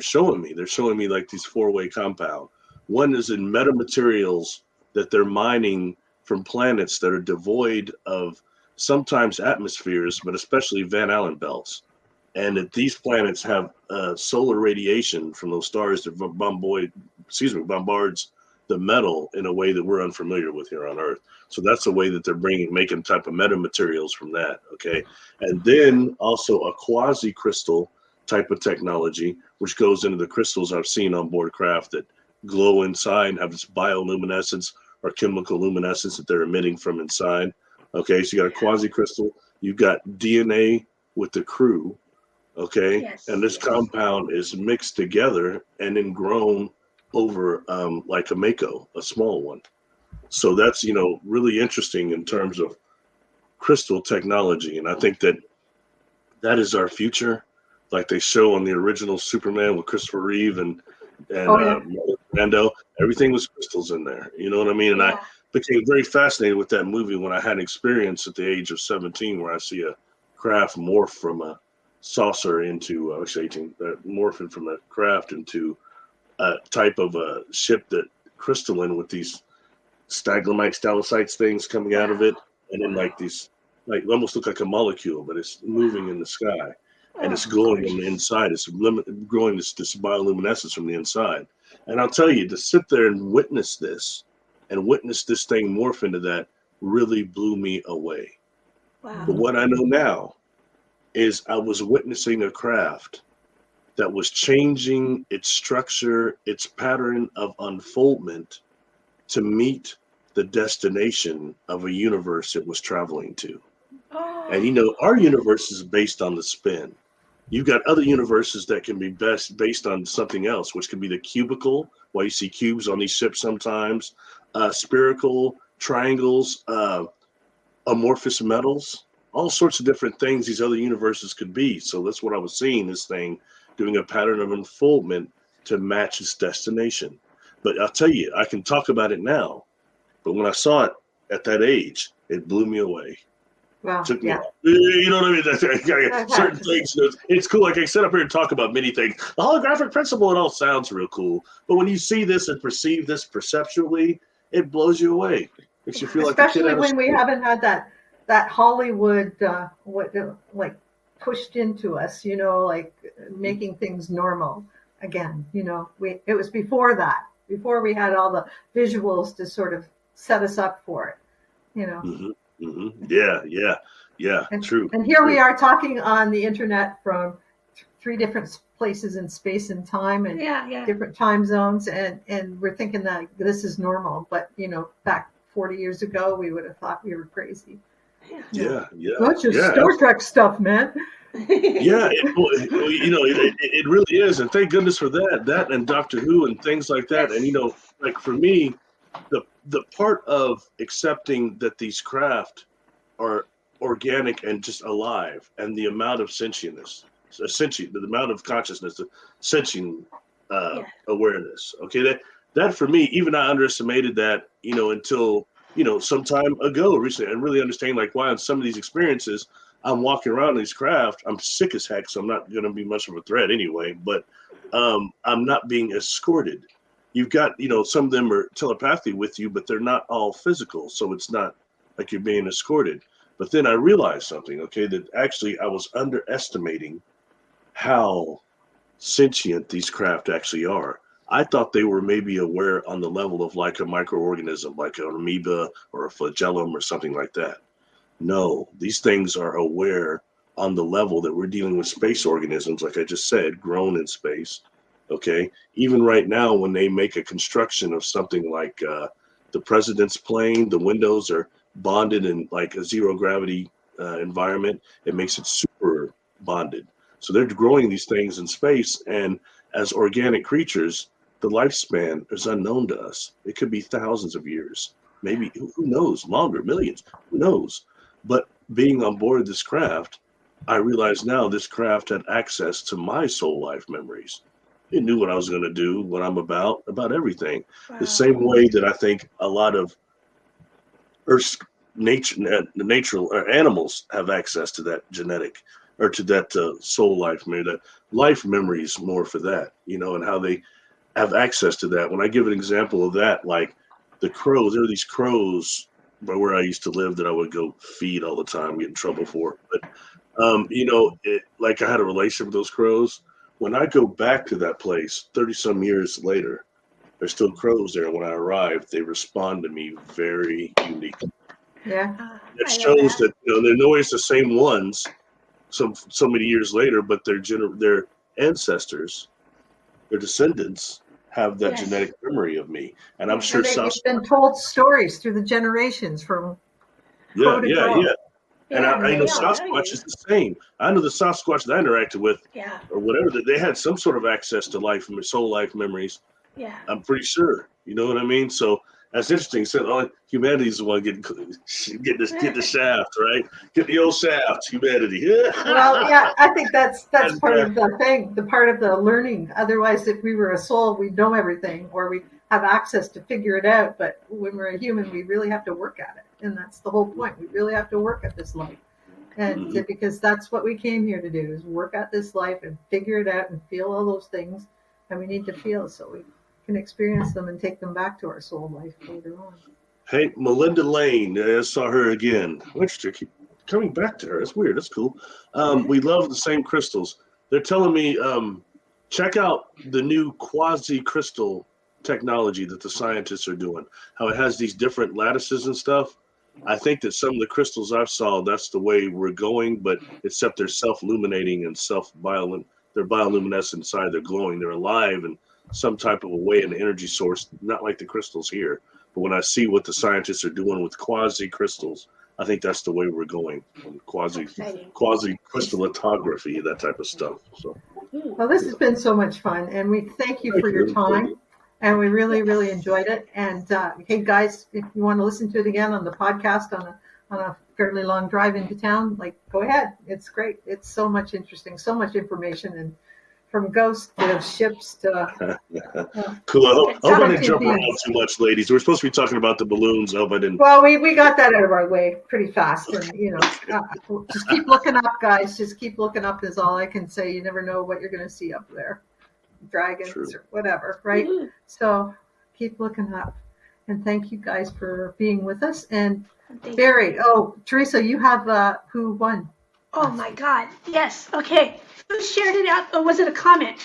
they're showing me like these 4-way compound. One is in metamaterials that they're mining from planets that are devoid of sometimes atmospheres, but especially Van Allen belts. And that these planets have solar radiation from those stars that bombards the metal in a way that we're unfamiliar with here on Earth. So that's the way that they're making type of metamaterials from that. Okay. And then also a quasi crystal type of technology, which goes into the crystals I've seen on board craft that glow inside and have this bioluminescence or chemical luminescence that they're emitting from inside. Okay. So you got a quasi crystal, you've got DNA with the crew. Okay. Yes, and this compound is mixed together and then grown over like a mako, a small one. So that's, really interesting in terms of crystal technology. And I think that is our future. Like they show on the original Superman with Christopher Reeve and and Oh yeah. Brando. Everything was crystals in there. You know what I mean? And I Yeah. became very fascinated with that movie when I had an experience at the age of 17 where I see a craft morph from a saucer into, actually 18, morphing from a craft into a type of a ship that crystalline with these stalagmite stalactites things coming out of Wow. it, and then like these, like almost look like a molecule, but it's moving in the sky, and it's Oh, glowing on the gorgeous. inside. It's growing this bioluminescence from the inside. And I'll tell you, to sit there and witness this thing morph into that really blew me away. But Wow. what I know now is I was witnessing a craft that was changing its structure, its pattern of unfoldment to meet the destination of a universe it was traveling to. And Oh, you know, our universe is based on the spin. You've got other universes that can be based on something else, which can be the cubical, why you see cubes on these ships sometimes, spherical, triangles, amorphous metals, all sorts of different things these other universes could be. So that's what I was seeing, this thing doing a pattern of unfoldment to match its destination. But I'll tell you, I can talk about it now, but when I saw it at that age, it blew me away. Well, Took me yeah. off. You know what I mean? Okay. Certain things, it's cool. Like I sit up here and talk about many things. The holographic principle, it all sounds real cool. But when you see this and perceive this perceptually, it blows you away. Makes you feel like a kid Especially out of when we school. haven't had that Hollywood like pushed into us, like making things normal again. It was before that, before we had all the visuals to sort of set us up for it. Yeah, yeah, yeah. And True, and here we true. are talking on the internet from three different places in space and time and yeah, yeah. different time zones, and we're thinking that this is normal, but back 40 years ago we would have thought we were crazy. Yeah. Yeah, yeah, That's just yeah. Star Trek stuff, man. Yeah, it really is, and thank goodness for that and Doctor Who and things like that. And Yes. like for me, the part of accepting that these craft are organic and just alive, and the amount of sentientness, the amount of consciousness, the sentient Yeah. awareness. Okay, that for me, even I underestimated that, until some time ago recently, and really understanding like why on some of these experiences I'm walking around these craft. I'm sick as heck, so I'm not going to be much of a threat anyway. But I'm not being escorted. You've got, some of them are telepathy with you, but they're not all physical, so it's not like you're being escorted. But then I realized something, okay, that actually I was underestimating how sentient these craft actually are. I thought they were maybe aware on the level of like a microorganism, like an amoeba or a flagellum or something like that. No, these things are aware on the level that we're dealing with space organisms, like I just said, grown in space. Okay. Even right now, when they make a construction of something like the president's plane, the windows are bonded in like a zero gravity environment. It makes it super bonded. So they're growing these things in space. And as organic creatures, the lifespan is unknown to us. It could be thousands of years, maybe, who knows, longer, millions, who knows. But being on board this craft, I realize now this craft had access to my soul life memories. It knew what I was going to do, what I'm about everything. The Wow. same way that I think a lot of Earth's natural animals have access to that genetic or to that soul life memory, that life memories more for that, and how they have access to that. When I give an example of that, like the crows, there are these crows by where I used to live that I would go feed all the time, get in trouble for. But like I had a relationship with those crows. When I go back to that place 30 some years later, there's still crows there. When I arrived, they respond to me very uniquely. Yeah. That I love shows that. that they're always the same ones so many years later, but their ancestors, their descendants, have that Yes. genetic memory of me. And I'm Yes. sure And they've Sasquatch. been told stories through the generations from Yeah, crow to yeah, crow. yeah. And Yeah, I know they all know Sasquatch you. is the same. I know the Sasquatch that I interacted with, Yeah. or whatever, that they had some sort of access to life, soul life memories. Yeah. I'm pretty sure. You know what I mean? So, That's interesting. So humanity's the one getting the shaft, right? Get the old shaft, humanity. Well, yeah, I think that's That's part of the thing, the part of the learning. Otherwise, if we were a soul, we'd know everything, or we have access to figure it out. But when we're a human, we really have to work at it, and that's the whole point. We really have to work at this life, and because that's what we came here to do, is work at this life and figure it out and feel all those things, and we need to feel so we can experience them and take them back to our soul life later on. Hey, Melinda Lane, I saw her again. Interesting. Keep coming back to her. That's weird. That's cool. We love the same crystals. They're telling me check out the new quasi-crystal technology that the scientists are doing. How it has these different lattices and stuff. I think that some of the crystals I've saw, that's the way we're going, but except they're self-illuminating and they're bioluminescent inside. They're glowing. They're alive and some type of a way, an energy source, not like the crystals here. But when I see what the scientists are doing with quasi crystals, I think that's the way we're going. Quasi crystallography, that type of stuff. So, well, this has been so much fun, and we thank you for your time, and we really, really enjoyed it. And hey, guys, if you want to listen to it again on the podcast on a fairly long drive into town, like, go ahead. It's great. It's so much interesting, so much information, and from ghosts to ships to cool. I hope I didn't jump around too much, ladies. We're supposed to be talking about the balloons. I hope I didn't. Well, we got that out of our way pretty fast, and just keep looking up, guys. Just keep looking up is all I can say. You never know what you're going to see up there, dragons or whatever, right? Mm-hmm. So keep looking up, and thank you guys for being with us. And Barry, Teresa, you have who won? Oh my God! Yes. Okay. Who shared it out, or was it a comment?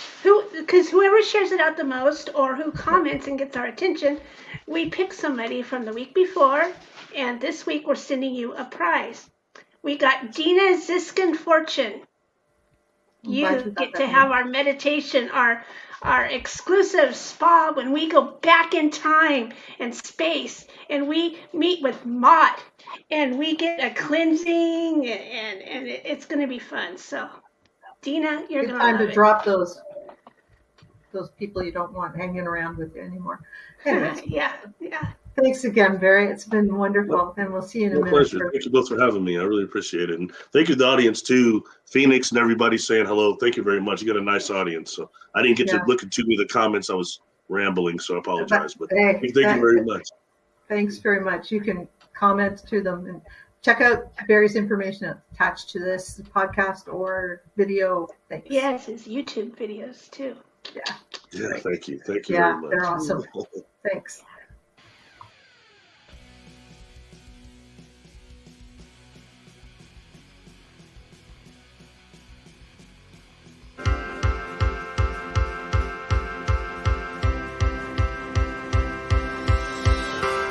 Because whoever shares it out the most, or who comments and gets our attention, we pick somebody from the week before, and this week we're sending you a prize. We got Dina Ziskin Fortune. You get to have our meditation, our exclusive spa when we go back in time and space, and we meet with Mott, and we get a cleansing, and it's going to be fun. So, Dina, you're going to love it. Time to drop those people you don't want hanging around with you anymore. Anyways, yeah. Thanks again, Barry. It's been wonderful, and we'll see you in a minute. Pleasure. Thank you both for having me. I really appreciate it, and thank you to the audience too. Phoenix and everybody saying hello. Thank you very much. You got a nice audience. So I didn't get to look at too many of the comments. I was rambling, so I apologize. But thank you very much. Thanks very much. You can comment to them and check out Barry's information attached to this podcast or video. Thanks. Yes, his YouTube videos too. Yeah. Yeah. Thank you. Thank you very much. They're awesome. Thanks.